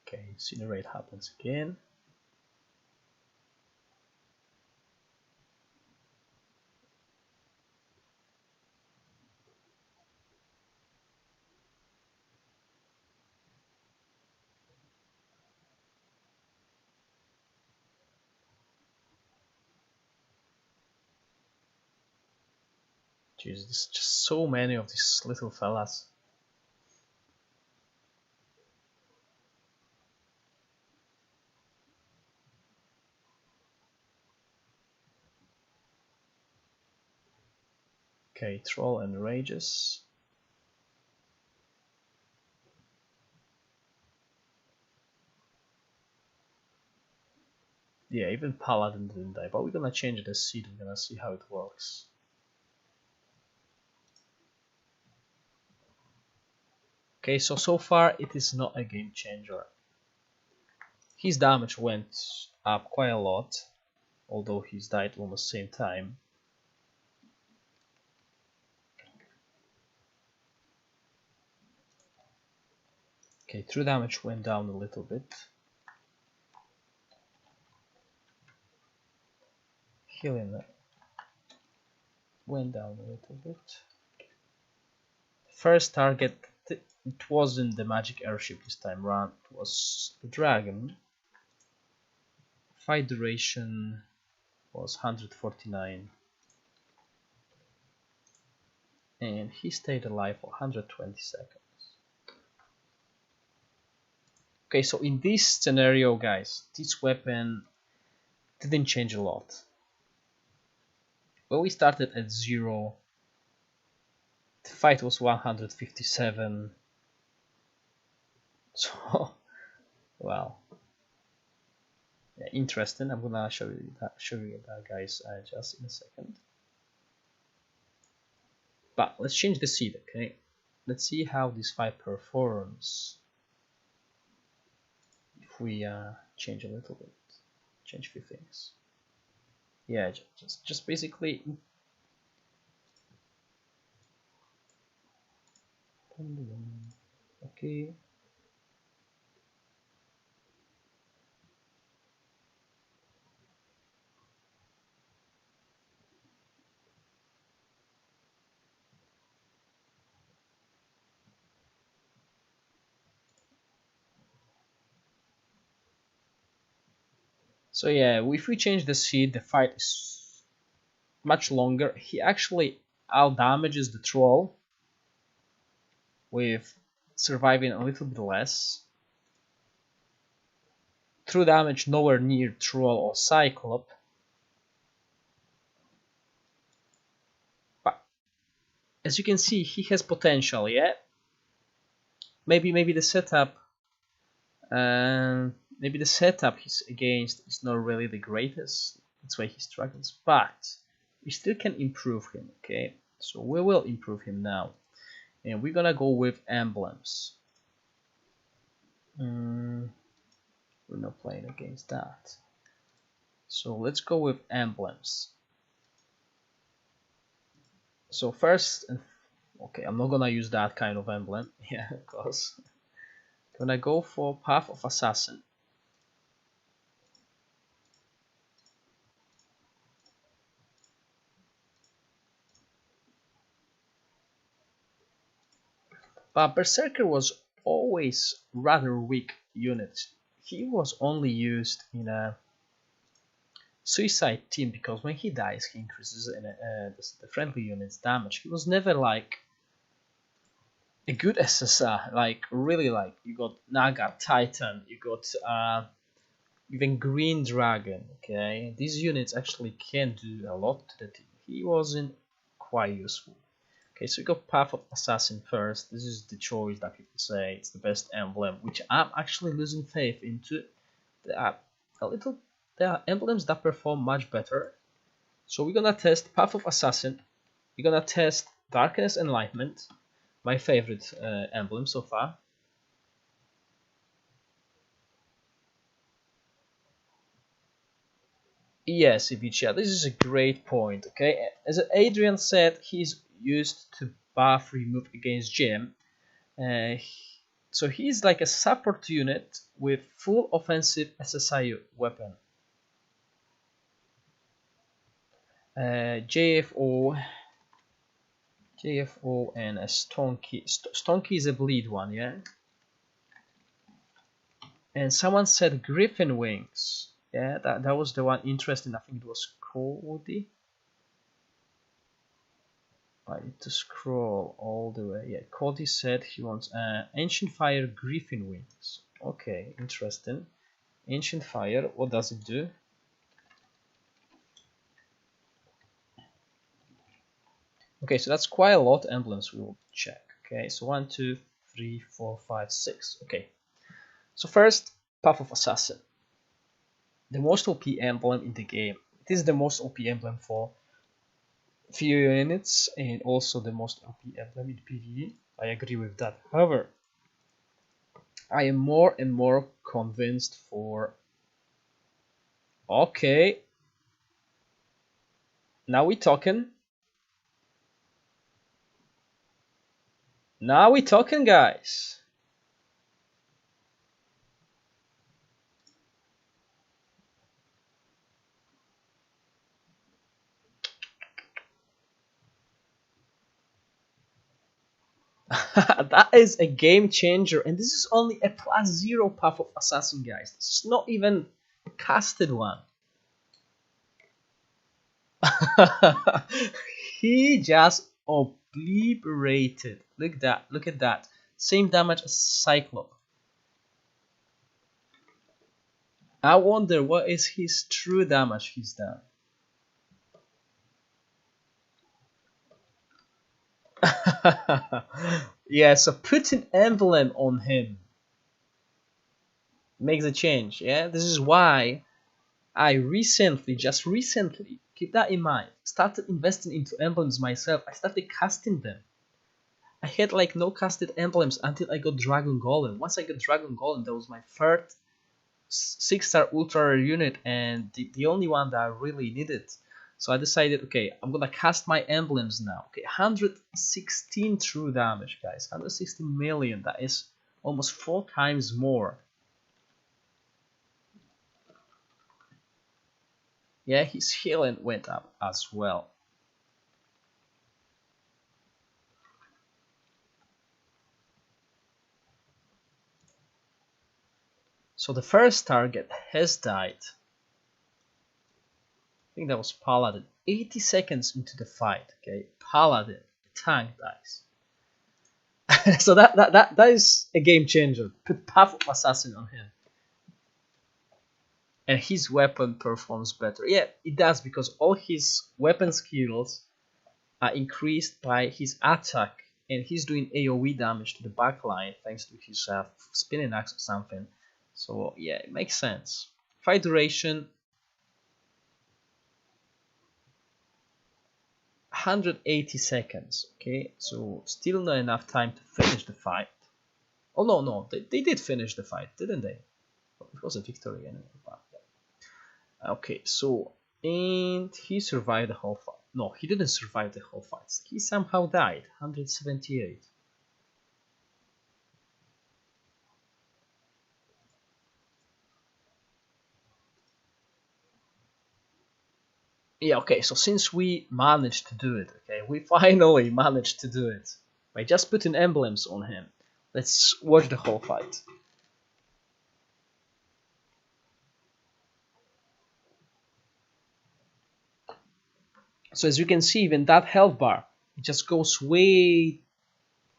Okay, Incinerate happens again. Jeez, there's just so many of these little fellas. Okay, Troll enrages. Yeah, even Paladin didn't die, but we're gonna change the seed. We're gonna see how it works. Okay, so far it is not a game changer. His damage went up quite a lot, although he's died almost same time. Okay, true damage went down a little bit. Healing went down a little bit. First target, it wasn't the magic airship this time round, it was the dragon. Fight duration was 149. And he stayed alive for 120 seconds. Okay, so in this scenario, guys, this weapon didn't change a lot. When we started at 0, the fight was 157. So, well, yeah, interesting. I'm gonna show you that, guys, just in a second. But let's change the seed, okay? Let's see how this fight performs. If we change a little bit, change a few things. Yeah, just basically. Okay. So yeah, if we change the seed, the fight is much longer. He actually out damages the troll with surviving a little bit less. True damage nowhere near troll or cyclop. But as you can see, he has potential, yeah? Maybe the setup he's against is not really the greatest. That's why he struggles. But we still can improve him, okay? So we will improve him now. And we're gonna go with emblems. We're not playing against that. So let's go with emblems. So first, okay, I'm not gonna use that kind of emblem. Yeah, of course. Gonna go for Path of Assassin. But Berserker was always rather weak unit. He was only used in a suicide team because when he dies he increases the friendly unit's damage. He was never like a good SSR, like really, like you got Naga, Titan, you got even Green Dragon, okay? These units actually can do a lot to the team. He wasn't quite useful. Okay, so we got Path of Assassin first. This is the choice that people say it's the best emblem, which I'm actually losing faith into. There are emblems that perform much better. So we're gonna test Path of Assassin. We're gonna test Darkness Enlightenment, my favorite emblem so far. Yes, Ivicia, this is a great point, okay? As Adrian said, he's used to buff remove against Jim. So he's like a support unit with full offensive SSI weapon. JFO and a Stonky. Stonky is a bleed one, yeah? And someone said Griffin Wings. Yeah, that was the one interesting. I think it was Cody. I need to scroll all the way. Yeah, Cody said he wants Ancient Fire Griffin Wings. Okay, interesting. Ancient Fire, what does it do? Okay, so that's quite a lot of emblems we will check. Okay, so 1, 2, 3, 4, 5, 6. Okay, so first, Path of Assassin. The most OP emblem in the game. It is the most OP emblem for few units and also the most OP emblem in PvE. I agree with that. However, I am more and more convinced for... Okay, now we talking. Now we talking, guys. That is a game changer, and this is only a +0 Path of Assassin, guys. This is not even a casted one. He just obliterated. Look at that. Look at that. Same damage as Cyclop. I wonder what is his true damage he's done. Yeah, so put an emblem on him makes a change. Yeah, this is why I just recently, keep that in mind, started investing into emblems myself. I started casting them. I had like no casted emblems until I got Dragon Golem. Once I got Dragon Golem, that was my third 6-star ultra rare unit and the only one that I really needed. So I decided, okay, I'm gonna cast my emblems now. Okay, 116 true damage, guys. 116 million. That is almost 4 times more. Yeah, his healing went up as well. So the first target has died. I think that was Paladin. 80 seconds into the fight, okay? Paladin, tank dies. So that is a game changer. Put Path of Assassin on him. And his weapon performs better. Yeah, it does, because all his weapon skills are increased by his attack, and he's doing AoE damage to the backline thanks to his spinning axe or something. So yeah, it makes sense. Fight duration 180 seconds. Okay, so still not enough time to finish the fight. Oh no, they did finish the fight, didn't they? It was a victory anyway. Okay, so, and he survived the whole fight. No, he didn't survive the whole fight. He somehow died. 178. Yeah, okay, so since we managed to do it, okay, we finally managed to do it by just putting emblems on him. Let's watch the whole fight. So as you can see, even that health bar, it just goes way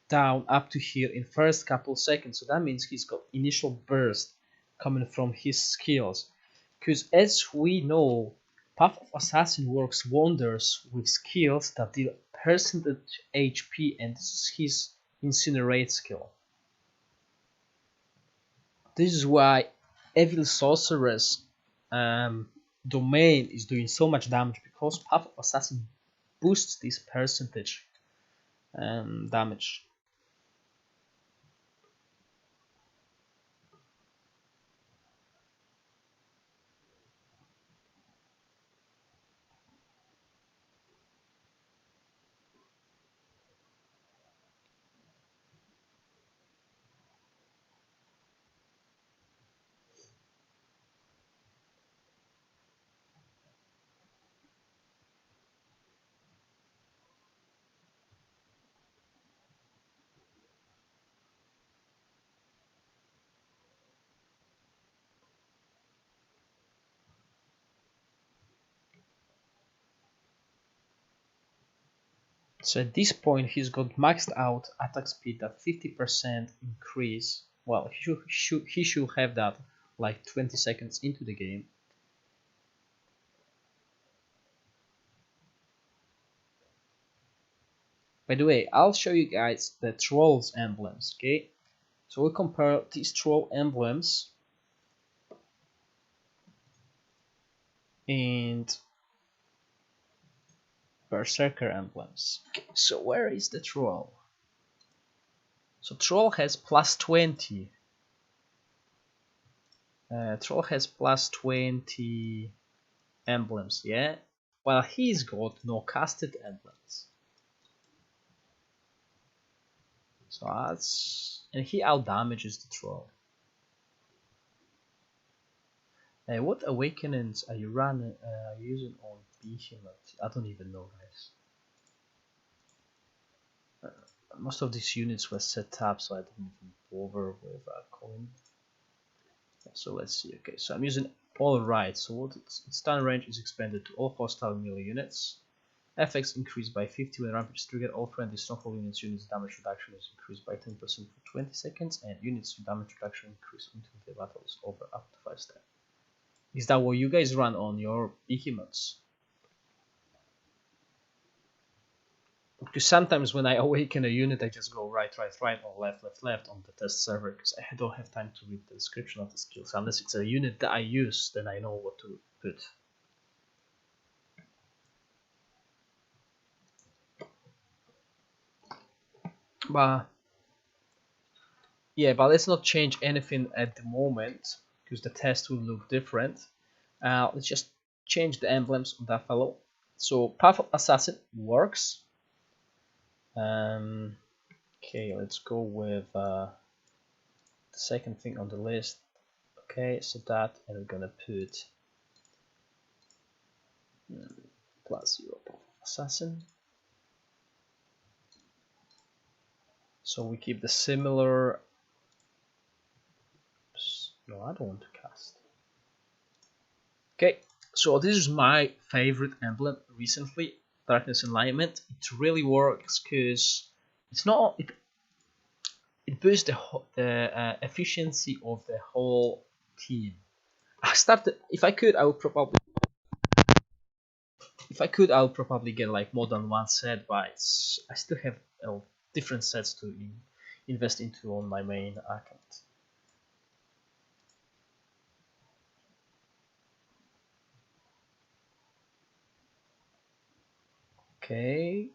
down up to here in first couple seconds. So that means he's got initial burst coming from his skills. Because as we know, Path of Assassin works wonders with skills that deal percentage HP, and this is his Incinerate skill. This is why Evil Sorceress domain is doing so much damage, because Path of Assassin boosts this percentage damage. So at this point he's got maxed out attack speed at 50% increase. Well, he should have that like 20 seconds into the game. By the way, I'll show you guys the Trolls emblems, okay? So we compare these Troll emblems and Berserker emblems. So where is the Troll? So Troll has +20. Troll has plus 20 emblems, yeah? While he's got no casted emblems. So that's... and he out damages the troll. What awakenings are you using on Behemoth? I don't even know, guys. Most of these units were set up, so I didn't even bother with calling. So let's see. Okay, so I'm using all right. So what its stun range is expanded to all hostile melee units. FX increased by 50 when rampage is triggered. All friendly stronghold units damage reduction is increased by 10% for 20 seconds, and units with damage reduction increase until the battle is over up to 5 steps. Is that what you guys run on your behemoths? Because sometimes when I awaken a unit, I just go right, or left on the test server, because I don't have time to read the description of the skills. Unless it's a unit that I use, then I know what to put. But yeah, but let's not change anything at the moment, because the test will look different. Let's just change the emblems of that fellow. So Path of Assassin works. Okay, let's go with the second thing on the list. Okay, so that, and we're gonna put +0 Path of Assassin. So we keep the similar. No, I don't want to cast. Okay, so this is my favorite emblem recently, Darkness Enlightenment. It really works because it's not it boosts the efficiency of the whole team. I started. If I could, I would probably. If I could, I would probably get like more than one set, but I still have different sets to invest into on my main account. Okay.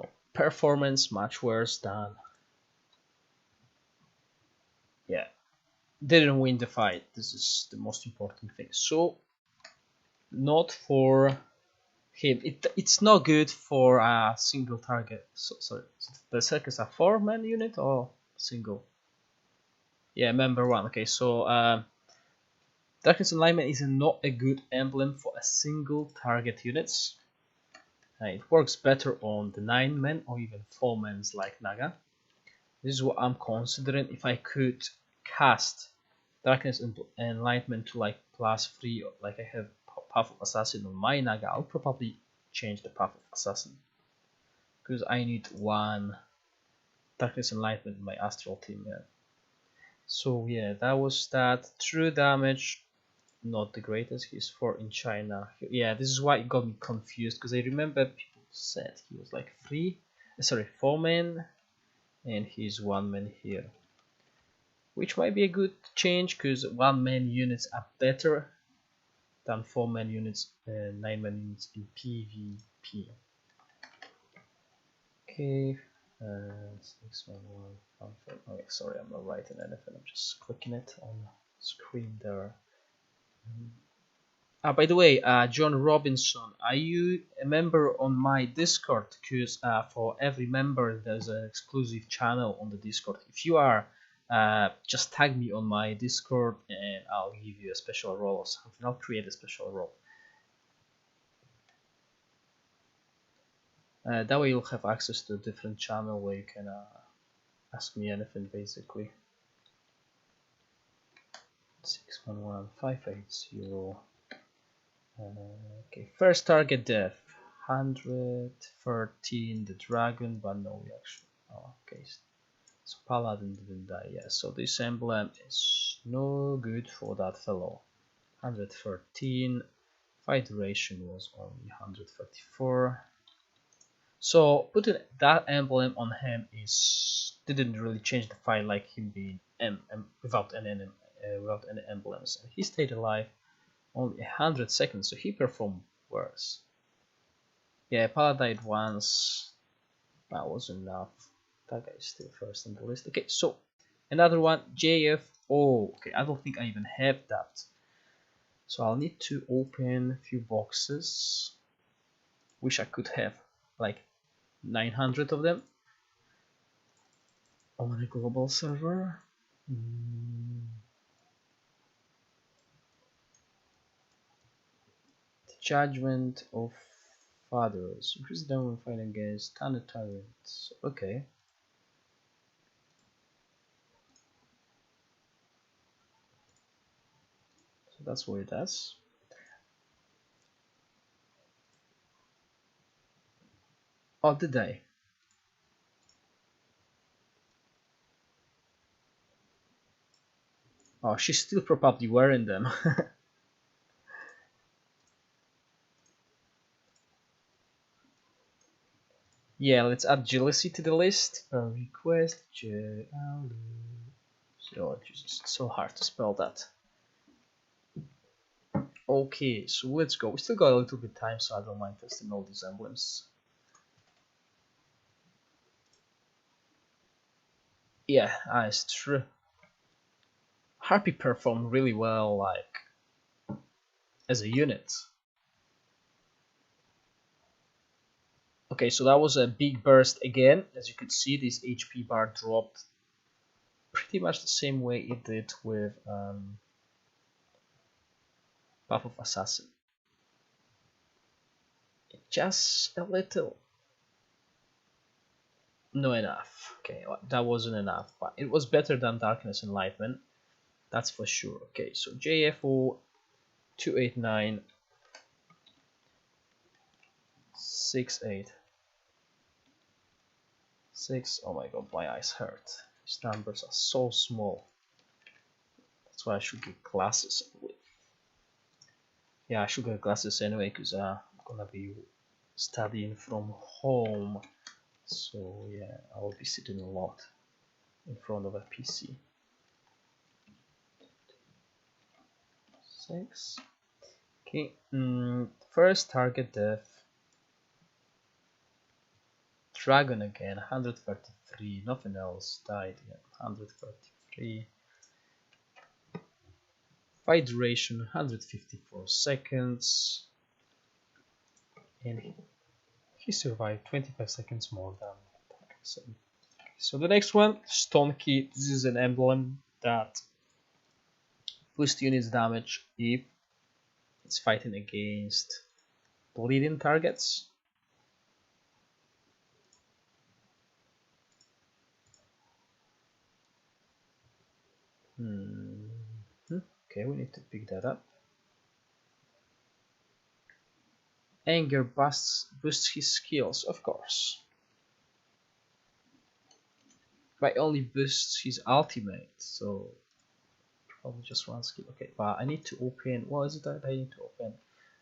Oh, performance much worse than. Yeah, didn't win the fight. This is the most important thing. So, not for him. It's not good for a single target. So, sorry, Berserker is a 4-man unit or single? Yeah, member 1. Okay, so Darkness Enlightenment is not a good emblem for a single target units. It works better on the 9-men or even 4-mens like Naga. This is what I'm considering. If I could cast Darkness Enlightenment to like +3, like I have Path of Assassin on my Naga, I'll probably change the Path of Assassin, because I need one Darkness Enlightenment in my Astral team. Yeah. So yeah, that was that. True damage, not the greatest. He's 4 in China. Yeah, this is why it got me confused, because I remember people said he was like 4 men, and he's 1 man here, which might be a good change, because 1-man units are better than 4-man units and 9-man units in PvP. Okay, 611. Okay, sorry, I'm not writing anything. I'm just clicking it on screen there. By the way, John Robinson, are you a member on my Discord? Because for every member, there's an exclusive channel on the Discord. If you are, just tag me on my Discord and I'll give you a special role or something. I'll create a special role. That way you'll have access to a different channel where you can ask me anything basically. 611580. Okay, first target death 113, the dragon, but no reaction. Oh, okay, so Paladin didn't die. Yeah, so this emblem is no good for that fellow. 113. Fight duration was only 134. So putting that emblem on him didn't really change the fight, like him being without any emblems, and he stayed alive only 100 seconds, so he performed worse. Yeah, Pala died once. That was enough. That guy is still first on the list. Okay, so Another one, JFO. Okay, I don't think I even have that. So I'll need to open a few boxes. Wish I could have like 900 of them on a global server. The Judgment of Fathers. Increase down when fighting against standard tyrants. Okay. So that's what it does. Oh, did I? Oh, she's still probably wearing them. Yeah, let's add jealousy to the list. Request jealousy. Oh, Jesus, it's so hard to spell that. Okay, so let's go. We still got a little bit of time, so I don't mind testing all these emblems. Yeah, it's true. Harpy performed really well, like, as a unit. Okay, so that was a big burst again. As you could see, this HP bar dropped pretty much the same way it did with Path of Assassin. Just a little. No enough. Okay, that wasn't enough, but it was better than Darkness Enlightenment. That's for sure. Okay, so JFO 289 68 6. Oh my god, my eyes hurt. These numbers are so small. That's why I should get glasses. Yeah, I should get glasses anyway, because I'm gonna be studying from home. So yeah, I'll be sitting a lot in front of a PC. 6. Okay, first target death. Dragon again, 133, nothing else died yet, 133. Fight duration, 154 seconds. And he survived 25 seconds more than target. So the next one, Stone Key. This is an emblem that boosts units damage if it's fighting against bleeding targets. Okay, we need to pick that up. Anger boosts his skills, of course. But only boosts his ultimate, so probably just one skill. Okay, but I need to open. What is it that I need to open?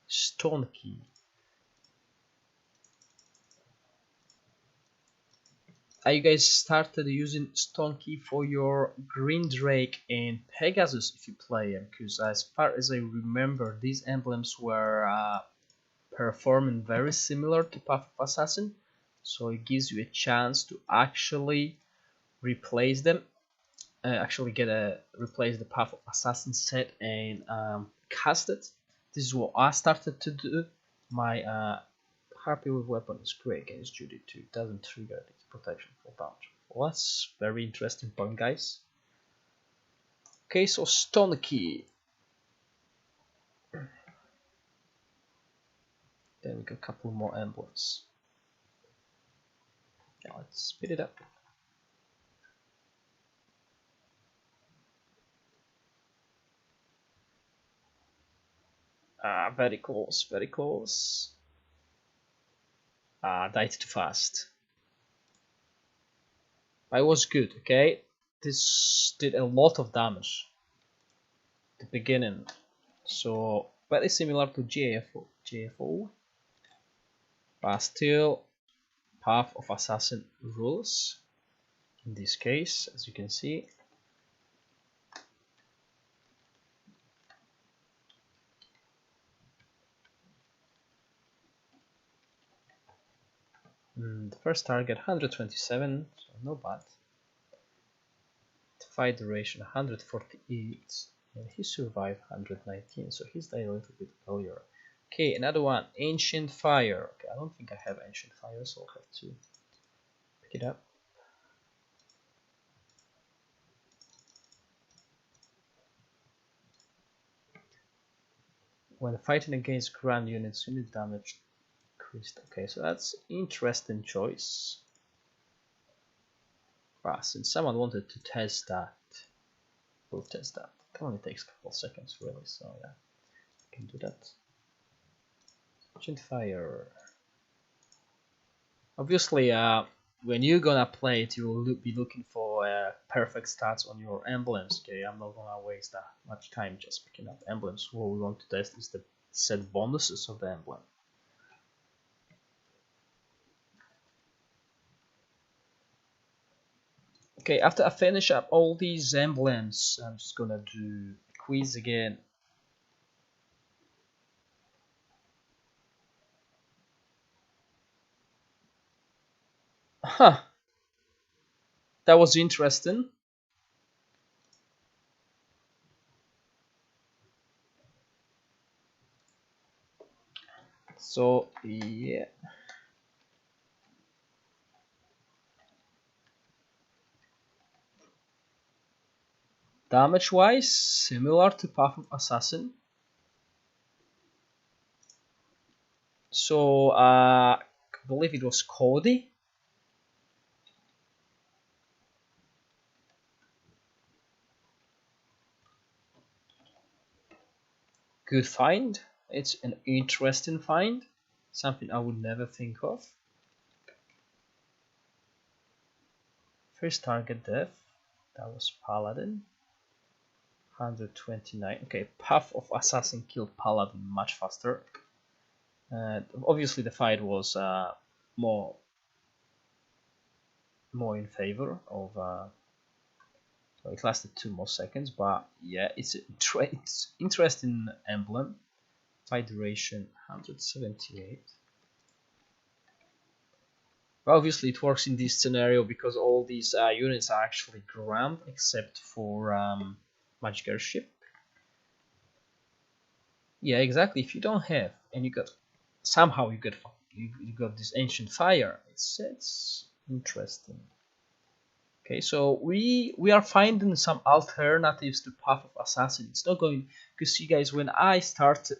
Stone Key. You guys started using Stone Key for your Green Drake and Pegasus if you play them, because as far as I remember, these emblems were performing very similar to Path of Assassin, so it gives you a chance to actually replace them. Actually replace the Path of Assassin set and cast it. This is what I started to do. My Harpy with weapon is great against Judy too. It doesn't trigger its protection for damage. Well, that's very interesting point, guys. Okay, so Stone Key. Then we got a couple more emblems. Now let's speed it up. Very close, very close. Died too fast. I was good, okay? This did a lot of damage at the beginning. So, very similar to JFO. But still, Path of Assassin rules. In this case, as you can see. The first target 127, so no bad. fight duration 148, and he survived 119, so he's died a little bit earlier. Okay, another one, Ancient Fire. Okay, I don't think I have Ancient Fire, so I'll have to pick it up. When fighting against ground units, unit damage increased. Okay, so that's interesting choice. But since someone wanted to test that, we'll test that. It only takes a couple seconds, really, so yeah, I can do that. Ancient Fire. Obviously, when you're gonna play it, you will be looking for perfect stats on your emblems. Okay, I'm not gonna waste that much time just picking up emblems. What we want to test is the set bonuses of the emblem. Okay, after I finish up all these emblems, I'm just gonna do a quiz again. Huh, that was interesting. So yeah, damage wise, similar to Path of Assassin. So I believe it was Cody. Good find. It's an interesting find. Something I would never think of. First target death. That was Paladin. 129. Okay, Path of Assassin killed Paladin much faster. Obviously the fight was more in favor of so it lasted 2 more seconds, but yeah, it's interesting emblem. Fight duration 178. Well, obviously it works in this scenario because all these units are actually ground except for Magic Airship. Yeah, exactly. If you don't have, and you got somehow you got this Ancient Fire, it's interesting. Okay, so we are finding some alternatives to Path of Assassin. It's not going, because you guys, when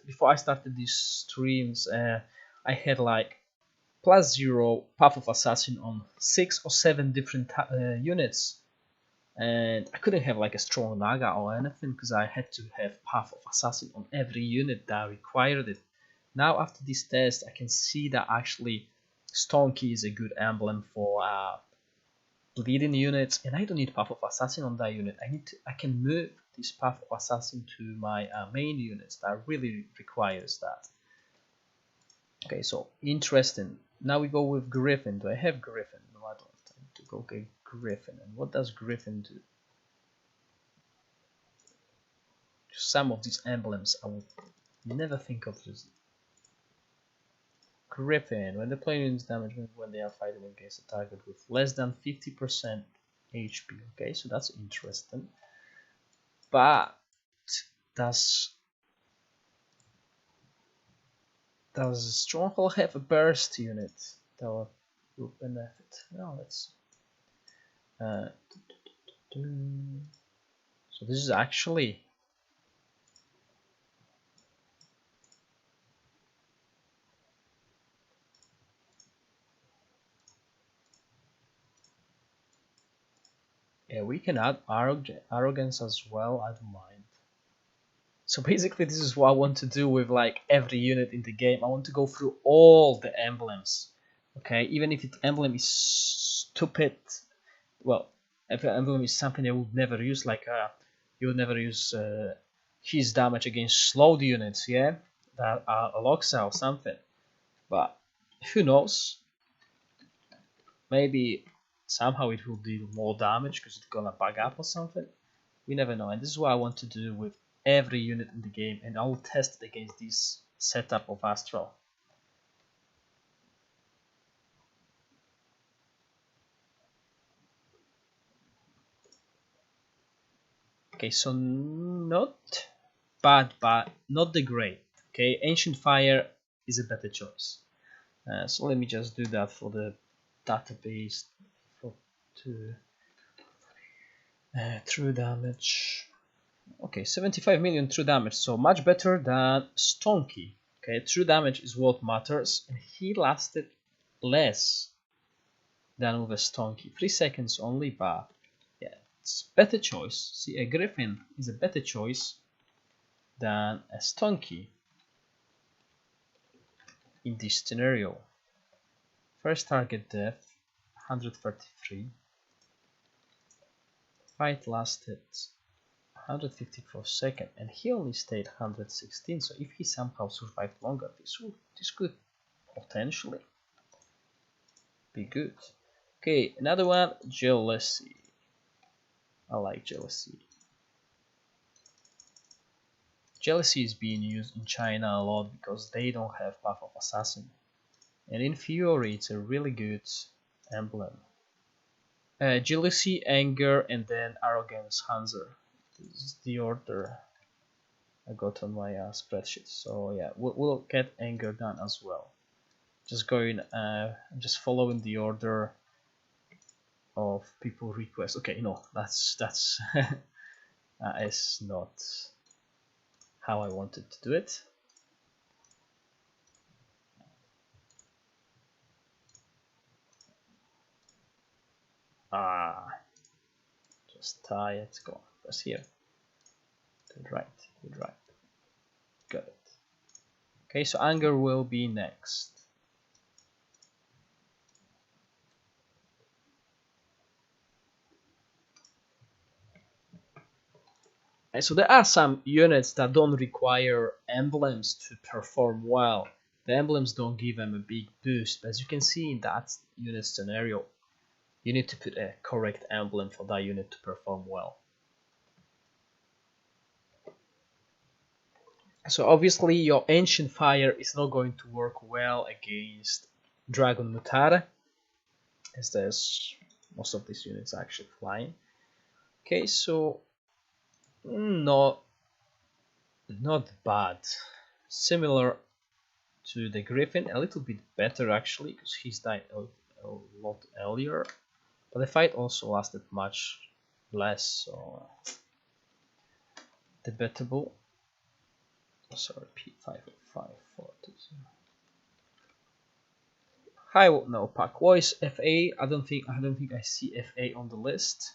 before I started these streams, I had like +0 Path of Assassin on 6 or 7 different units, and I couldn't have like a strong Naga or anything because I had to have Path of Assassin on every unit that required it. Now after this test, I can see that actually Stonky is a good emblem for bleeding units, and I don't need Path of Assassin on that unit. I can move this Path of Assassin to my main units that really requires that. Okay, so interesting. Now we go with Griffin. Do I have Griffin? No, I don't. I need to go get Griffin. And what does Griffin do? Some of these emblems I would never think of using. Griffin. When the player uses damage when they are fighting against a target with less than 50% HP. Okay, so that's interesting. But does Stronghold have a burst unit that will benefit? No, let's see. So this is actually yeah, we can add arrogance as well. I don't mind. So basically this is what I want to do with like every unit in the game. I want to go through all the emblems. Okay, even if the emblem is stupid, well, if an emblem is something I would never use, like you would never use his damage against slowed units, yeah, that are Aloxa or something. But who knows? Maybe somehow it will deal more damage because it's gonna bug up or something. We never know, and this is what I want to do with every unit in the game, and I will test it against this setup of Astral. Okay, so not bad, but not the great. Okay, Ancient Fire is a better choice. So let me just do that for the database for true damage. Okay, 75 million true damage, so much better than Stonky. Okay, true damage is what matters, and he lasted less than with a Stonky. 3 seconds only, but yeah, it's better choice. See, a Griffin is a better choice than a Stonky in this scenario. First target death, 133. Fight lasted 154 seconds, and he only stayed 116. So if he somehow survived longer, this could potentially be good. Okay, another one, Jealousy. I like Jealousy. Jealousy is being used in China a lot because they don't have Path of Assassin. And in Fury, it's a really good emblem. Jealousy, Anger, and then Arrogance, Hanser. This is the order I got on my spreadsheet. So yeah, we'll get Anger done as well. Just going, just following the order of people request. Okay, no, that's is not how I wanted to do it. Just tie it. Go on, press here. Good right, good right. Got it. Okay, so Anger will be next. And so there are some units that don't require emblems to perform well. The emblems don't give them a big boost, but as you can see in that unit scenario, you need to put a correct emblem for that unit to perform well. So obviously your Ancient Fire is not going to work well against Dragon Mutare, as there's most of these units actually flying. Okay, so not bad. Similar to the Griffin, a little bit better actually, because he's died a lot earlier. But the fight also lasted much less, so debatable. Sorry, P50542. Hi, no pack voice FA. I don't think I see FA on the list.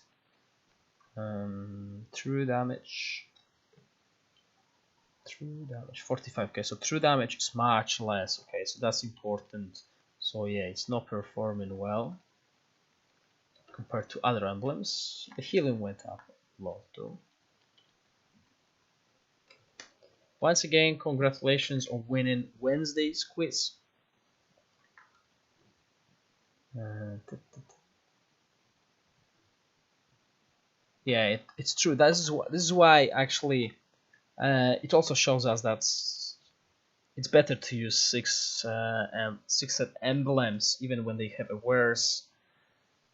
True damage. True damage 45. Okay, so true damage is much less. Okay, so that's important. So yeah, it's not performing well compared to other emblems. The healing went up a lot though. Once again, congratulations on winning Wednesday's quiz. Yeah, it's true. This is why actually it also shows us that it's better to use six set emblems even when they have a worse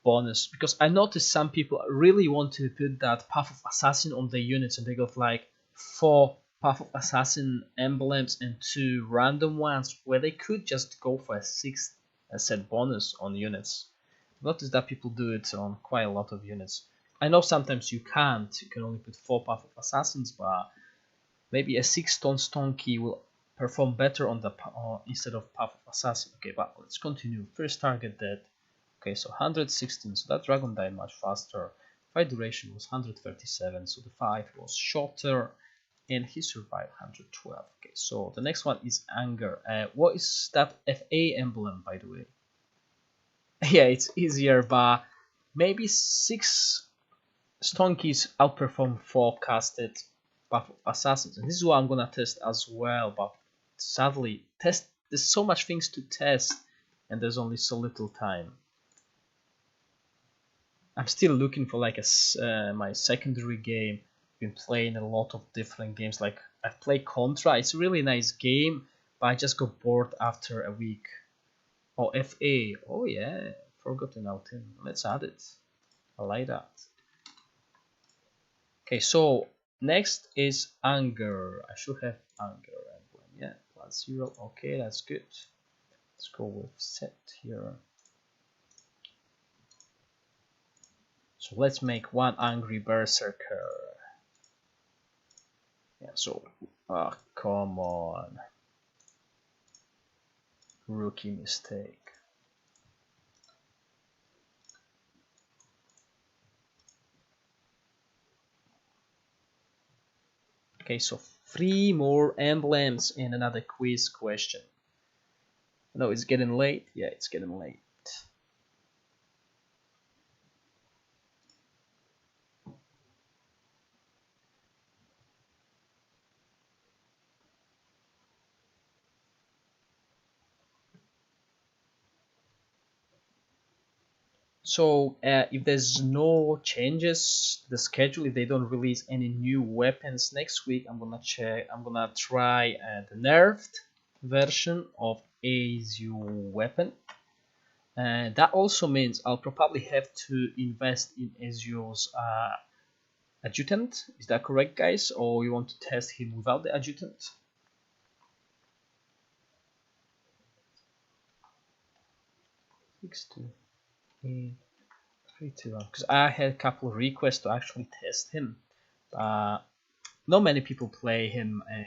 bonus, because I noticed some people really want to put that Path of Assassin on the units and they got like 4 Path of Assassin emblems and 2 random ones where they could just go for a 6th set bonus on units. I've noticed that people do it on quite a lot of units. I know sometimes you can't, you can only put 4 Path of Assassins, but maybe a 6-stone Stonky will perform better on the instead of Path of Assassin. Okay, but let's continue. First target dead. Okay, so 116, so that dragon died much faster. Fight duration was 137, so the fight was shorter, and he survived 112. Okay, so the next one is Anger. What is that FA emblem, by the way? Yeah, it's easier, but maybe 6 Stonkies outperform 4 casted Path of Assassins, and this is what I'm gonna test as well. But sadly, there's so much things to test, and there's only so little time. I'm still looking for like my secondary game. Been playing a lot of different games. Like I've played Contra. It's a really nice game, but I just got bored after a week. Oh, FA. Oh yeah, Forgotten Outing. Let's add it. I like that. Okay, so next is anger. I should have anger emblem. Yeah, +0. Okay, that's good. Let's go with set here. So let's make one angry berserker. Yeah, so come on. Rookie mistake. Okay, so 3 more emblems and another quiz question. No, it's getting late. Yeah, it's getting late. So if there's no changes to the schedule, if they don't release any new weapons next week, I'm gonna check. I'm gonna try the nerfed version of Azu weapon. And that also means I'll probably have to invest in Azu's adjutant. Is that correct, guys? Or you want to test him without the adjutant? 6, 2, 8, 3, 2, 1. Because I had a couple of requests to actually test him. Not many people play him, and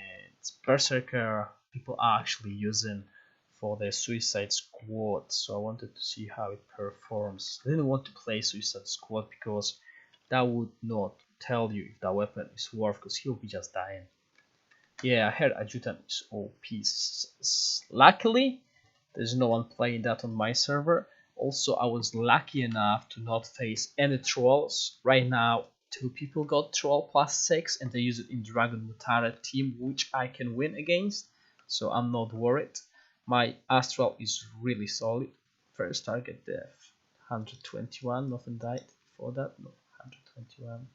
Berserker people are actually using for their Suicide Squad, so I wanted to see how it performs. I didn't want to play Suicide Squad because that would not tell you if that weapon is worth, because he'll be just dying. Yeah, I heard Adjutant is OP. Luckily, there's no one playing that on my server. Also, I was lucky enough to not face any trolls. Right now, 2 people got troll +6 and they use it in Dragon Mutara team, which I can win against, so I'm not worried. My Astral is really solid. First target death 121, nothing died before that. No, 121.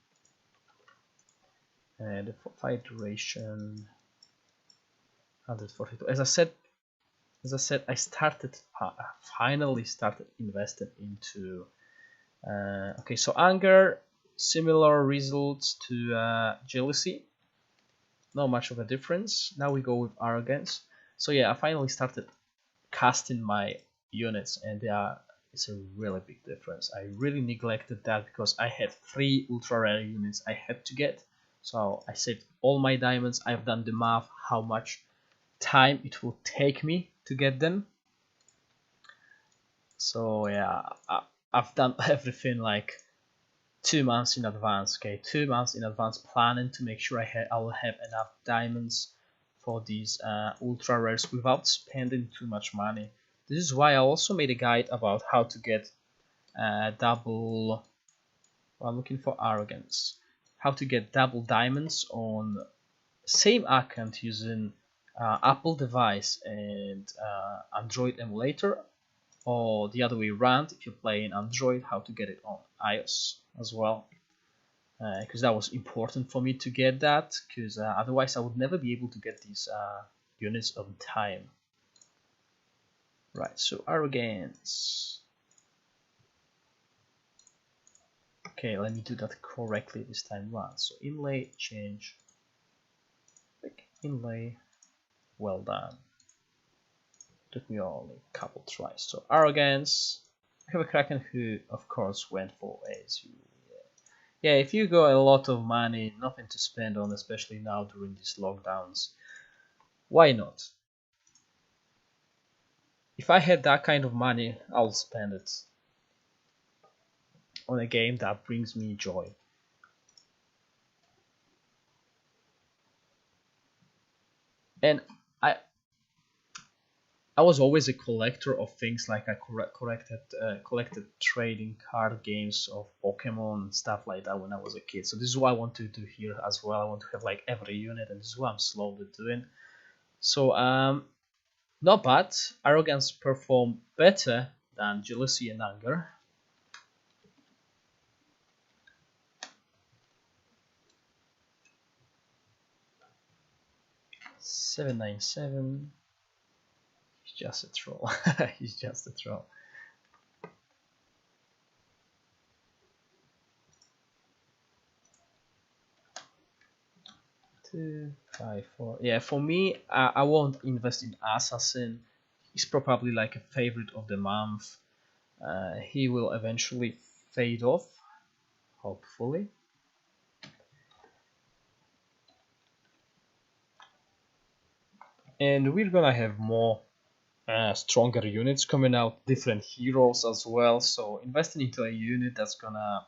And the fight duration 142. As I said, I finally started investing into. Okay, so anger, similar results to jealousy. Not much of a difference. Now we go with arrogance. So yeah, I finally started casting my units, and it's a really big difference. I really neglected that because I had 3 ultra rare units I had to get. So I saved all my diamonds. I've done the math how much time it will take me to get them. So yeah, I've done everything like 2 months in advance. Okay, 2 months in advance planning to make sure I will have enough diamonds for these ultra rares without spending too much money. This is why I also made a guide about how to get double. Well, I'm looking for arrogance. How to get double diamonds on same account using Apple device and Android emulator, or the other way around if you're playing Android, how to get it on iOS as well, because that was important for me to get that, because otherwise I would never be able to get these units on time. Right, so arrogance. Okay, let me do that correctly this time round. So inlay, change, click inlay, well done. Took me only a couple tries. So arrogance. I have a Kraken who, of course, went for Azu. Yeah, if you got a lot of money, nothing to spend on, especially now during these lockdowns, why not? If I had that kind of money, I'll spend it on a game that brings me joy. And I was always a collector of things, like I collected trading card games of Pokemon and stuff like that when I was a kid. So this is what I want to do here as well. I want to have like every unit, and this is what I'm slowly doing. So not bad. Arrogance performed better than jealousy and anger. $797. He's just a troll. He's just a troll. 2, 5, 4. Yeah, for me, I won't invest in Assassin. He's probably like a favorite of the month. He will eventually fade off, hopefully. And we're gonna have more stronger units coming out, different heroes as well. So investing into a unit that's gonna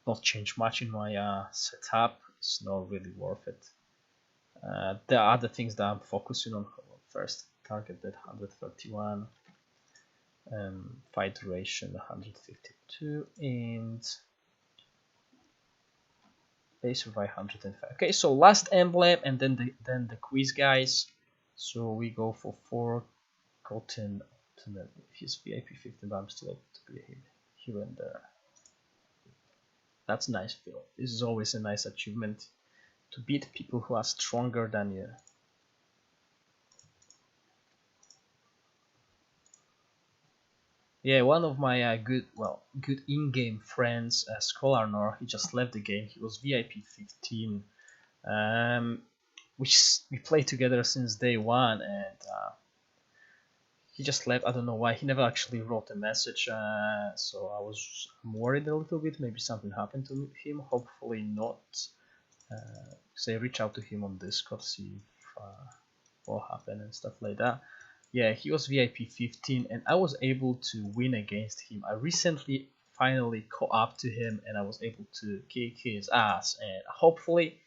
not change much in my setup is not really worth it. There are other things that I'm focusing on. First, target that 131, fight duration 152, and base survive 105. Okay, so last emblem, and then the quiz, guys. So we go for forgotten. He's VIP 15, but I'm still able to be here and there. That's nice, Phil. This is always a nice achievement to beat people who are stronger than you. Yeah, one of my good in-game friends, Scholarnor, he just left the game. He was VIP 15. We played together since day one, and he just left. I don't know why. He never actually wrote a message, so I was worried a little bit. Maybe something happened to him. Hopefully not. So I reach out to him on Discord, see if, what happened and stuff like that. Yeah, he was VIP 15, and I was able to win against him. I recently finally caught up to him, and I was able to kick his ass. And hopefully,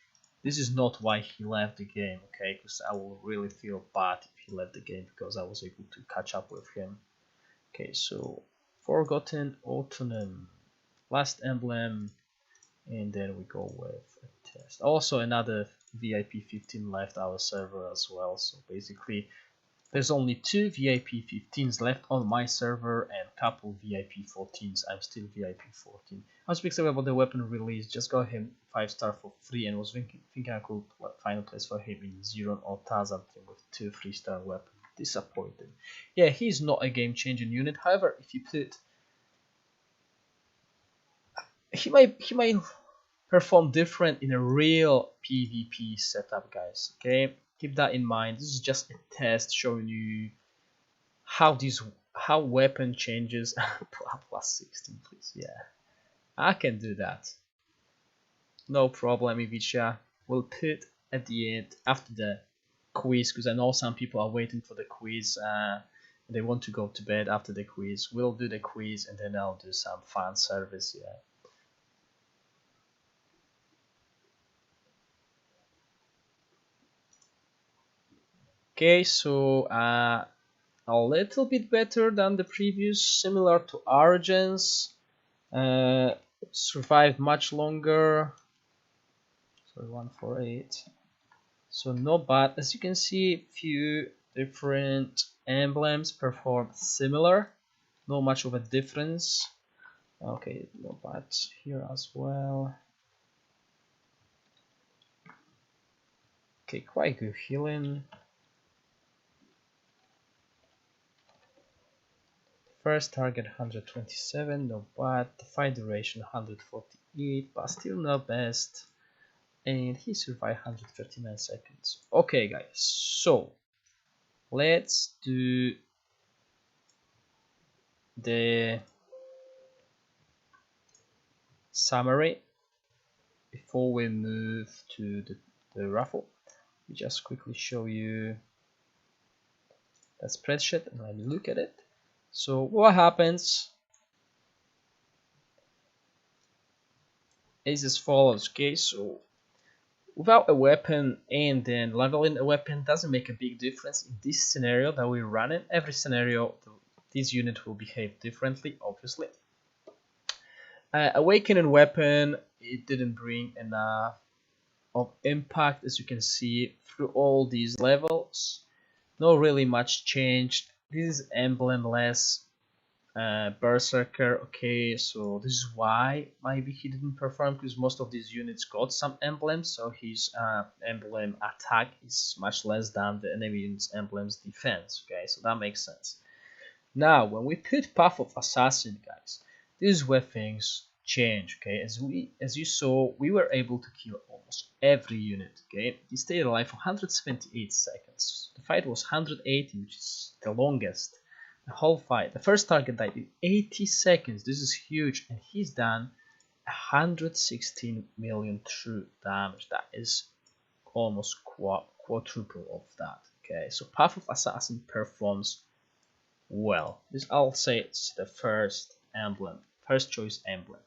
this is not why he left the game, okay? Because I will really feel bad if he left the game, because I was able to catch up with him. Okay, so Forgotten Autumn, last emblem, and then we go with a test. Also, another VIP 15 left our server as well. So basically, there's only 2 VIP 15s left on my server and couple VIP 14s. I'm still VIP 14. I was excited about the weapon release. Just got him 5-star for free, and was thinking I could find a place for him in Zeron or Tazam with 2 3-star weapons. Disappointed. Yeah, he's not a game-changing unit. However, if you put, he might perform different in a real PvP setup, guys. Okay, keep that in mind. This is just a test showing you how weapon changes. Plus 16, please. Yeah, I can do that. No problem, Ivica. We'll put at the end after the quiz, because I know some people are waiting for the quiz. They want to go to bed after the quiz. We'll do the quiz, and then I'll do some fan service. Yeah. Okay, so a little bit better than the previous, similar to Origins. Survived much longer. So 148. So not bad. As you can see, few different emblems perform similar. Not much of a difference. Okay, not bad here as well. Okay, quite good healing. First target 127, not bad. The fight duration 148, but still not best. And he survived 139 seconds. Okay, guys, so let's do the summary before we move to the raffle. We just quickly show you that spreadsheet and let me look at it. So what happens is as follows. Okay, so without a weapon and then leveling a weapon doesn't make a big difference in this scenario that we're running. Every scenario, this unit will behave differently, obviously. Awakening weapon, it didn't bring enough of impact, as you can see through all these levels. Not really much changed. This is emblemless. Berserker, okay, so this is why maybe he didn't perform, because most of these units got some emblems, so his emblem attack is much less than the enemy unit's emblem's defense. Okay, so that makes sense. Now, when we put Path of Assassin, guys, this is where things change. Okay, as you saw, we were able to kill almost every unit. Okay, we stayed alive for 178 seconds. The fight was 180, which is the longest. The whole fight. The first target died in 80 seconds. This is huge, and he's done 116 million true damage. That is almost quadruple of that. Okay, so Path of Assassin performs well. This, I'll say, it's the first choice emblem.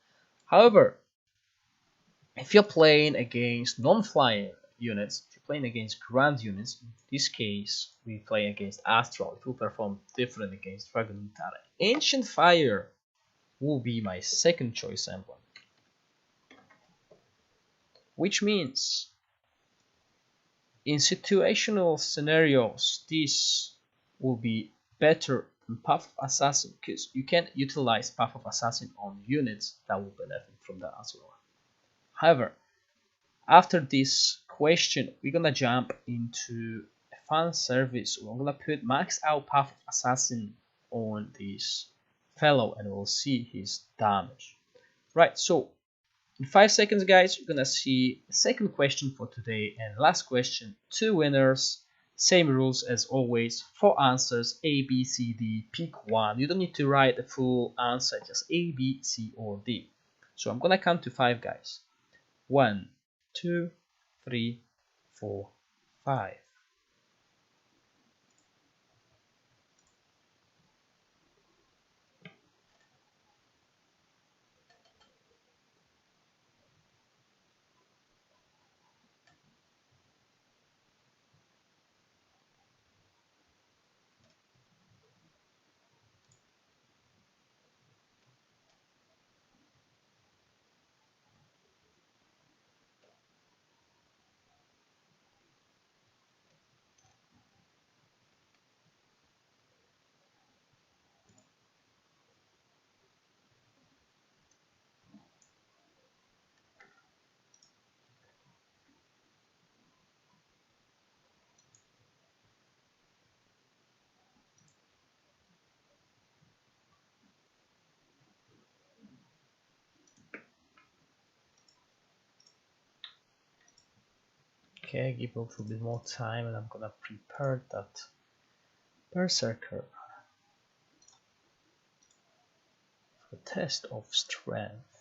However, if you're playing against non-flying units, if you're playing against ground units, in this case we play against Astral, it will perform different against Dragon Utara. Ancient Fire will be my second choice emblem, which means in situational scenarios this will be better than Path of Assassin, because you can utilize Path of Assassin on units that will benefit from that as well. However, after this question, we're gonna jump into a fun service. We're gonna put max out Path of Assassin on this fellow and we'll see his damage. Right, so in 5 seconds, guys, you're gonna see the second question for today and last question. 2 winners, same rules as always, 4 answers, A, B, C, D, pick one. You don't need to write the full answer, just A, B, C, or D. So I'm gonna count to 5, guys. 1, 2, 3, 4, 5. Okay, give a little bit more time and I'm gonna prepare that Berserker for test of strength.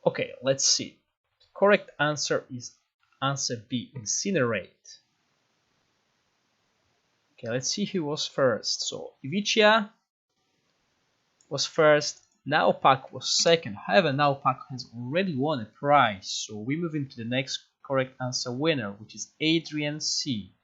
Okay, let's see. The correct answer is answer B, Incinerate. Okay, let's see who was first. So Ivicia was first, Naopak was second. However, Naopak has already won a prize, so we move into the next correct answer winner, which is Adrian C.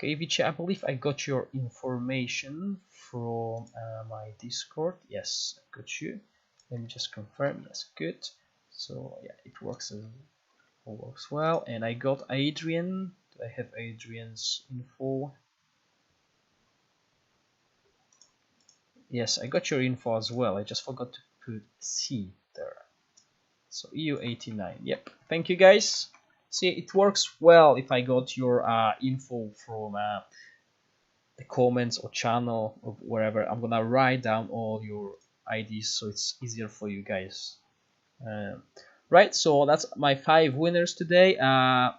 Okay, Vici, I believe I got your information from my Discord. Yes, I got you. Let me just confirm. Yes, good. So yeah, it works well. And I got Adrian. Do I have Adrian's info? Yes, I got your info as well. I just forgot to put C there. So EU89. Yep. Thank you, guys. See, it works well if I got your info from the comments or channel or wherever. I'm gonna write down all your IDs so it's easier for you guys. Right, so that's my 5 winners today. There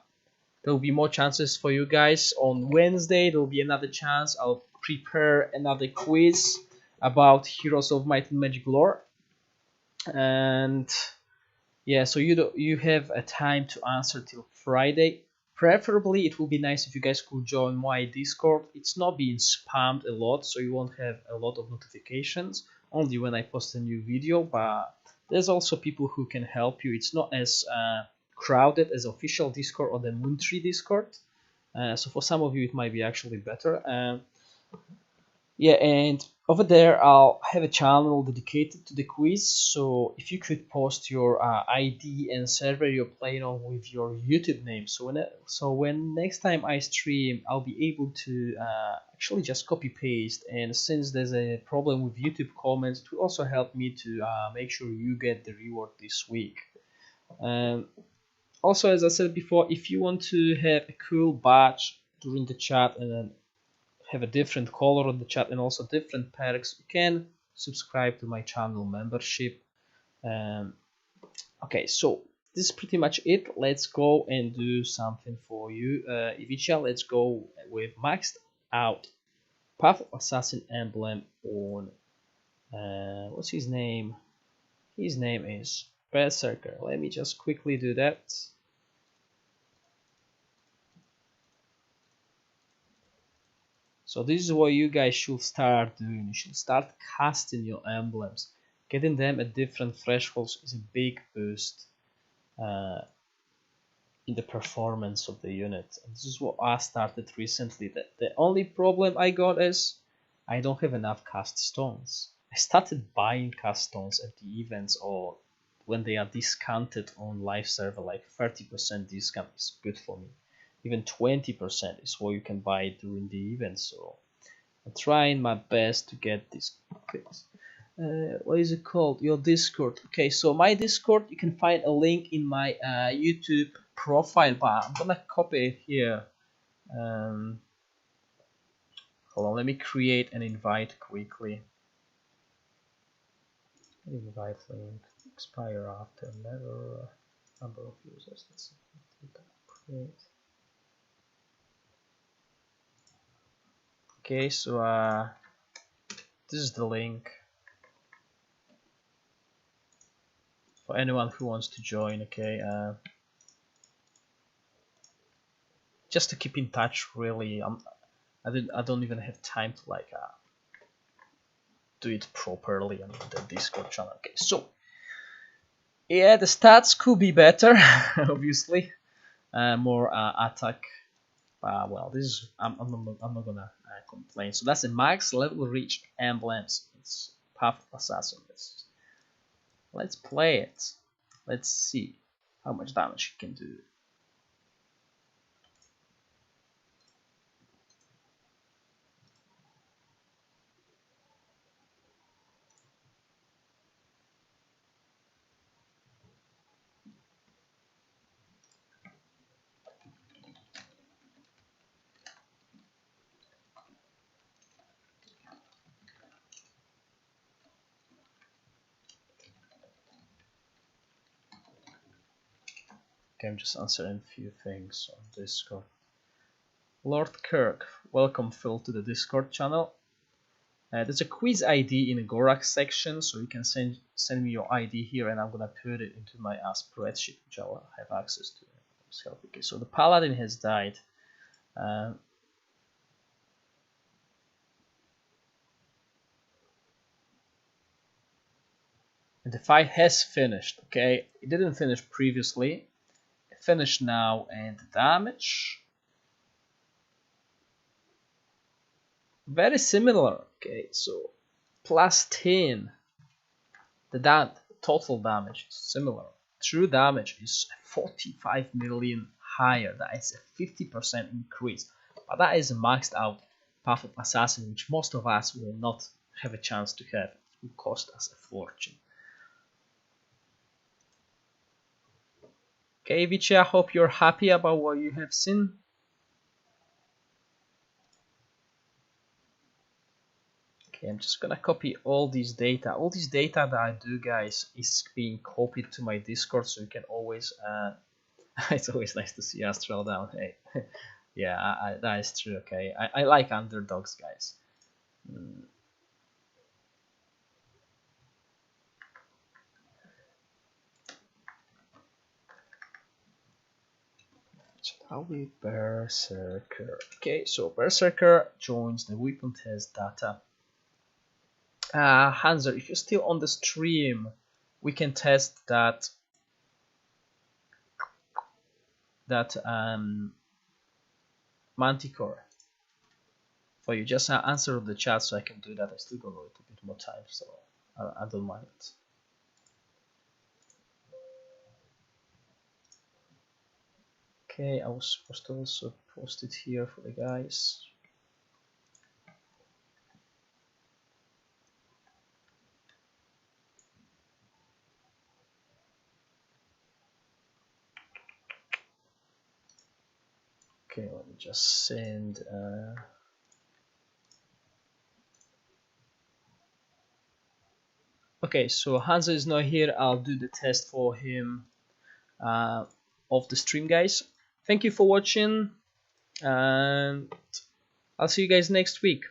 will be more chances for you guys on Wednesday. There will be another chance. I'll prepare another quiz about Heroes of Might and Magic lore, and yeah, so you have a time to answer till Friday. Preferably, it would be nice if you guys could join my Discord. It's not being spammed a lot, so you won't have a lot of notifications, only when I post a new video, but there's also people who can help you. It's not as crowded as official Discord or the Moontree Discord, So for some of you, it might be actually better. Yeah, and over there I'll have a channel dedicated to the quiz. So if you could post your ID and server you're playing on with your YouTube name, so when next time I stream, I'll be able to actually just copy paste. And since there's a problem with YouTube comments, it will also help me to make sure you get the reward this week. Also, as I said before, if you want to have a cool badge during the chat and then have a different color on the chat and also different perks, you can subscribe to my channel membership. Okay, so this is pretty much it. Let's go and do something for you. Ivica, let's go with maxed out Path of Assassin emblem on what's his name? His name is Berserker. Let me just quickly do that. So this is what you guys should start doing. You should start casting your emblems. Getting them at different thresholds is a big boost in the performance of the unit. And this is what I started recently. The only problem I got is I don't have enough cast stones. I started buying cast stones at the events or when they are discounted on live server, like 30% discount is good for me. Even 20% is what you can buy during the event. So I'm trying my best to get this. Okay. What is it called? Your Discord. Okay, so my Discord, you can find a link in my YouTube profile, but I'm gonna copy it here. Hold on, let me create an invite quickly. Invite link expire after never number of users. Let's create. Okay, so this is the link for anyone who wants to join. Okay, just to keep in touch. Really, I don't even have time to like do it properly on the Discord channel. Okay, so yeah, the stats could be better, obviously. More attack. Well, this is I'm not gonna complain. So that's a max level reach emblems. It's Path of Assassin. Let's play it. Let's see how much damage it can do. Okay, I'm just answering a few things on Discord. Lord Kirk, welcome Phil to the Discord channel. There's a quiz ID in the Gorax section, so you can send me your ID here, and I'm gonna put it into my spreadsheet, which I'll have access to. Okay, so the Paladin has died. And the fight has finished. Okay, it didn't finish previously. It finished now, and the damage very similar. Okay, so plus 10. The total damage is similar. True damage is 45 million higher. That is a 50% increase. But that is a maxed out Path of Assassin, which most of us will not have a chance to have. It will cost us a fortune. Okay, Vici, I hope you're happy about what you have seen. Okay, I'm just gonna copy all these data. All this data that I do, guys, is being copied to my Discord, so you can always. It's always nice to see Astral down. Hey, yeah, that is true. Okay, I like underdogs, guys. How we Berserker. Okay, so Berserker joins the weapon test data. Hanser, if you're still on the stream, we can test that Manticore for you. Just answer the chat so I can do that. I still got a little bit more time, so I don't mind it. Okay, I was supposed to also post it here for the guys. Okay, let me just send. Okay, so Hansa is not here. I'll do the test for him of the stream, guys. Thank you for watching, and I'll see you guys next week.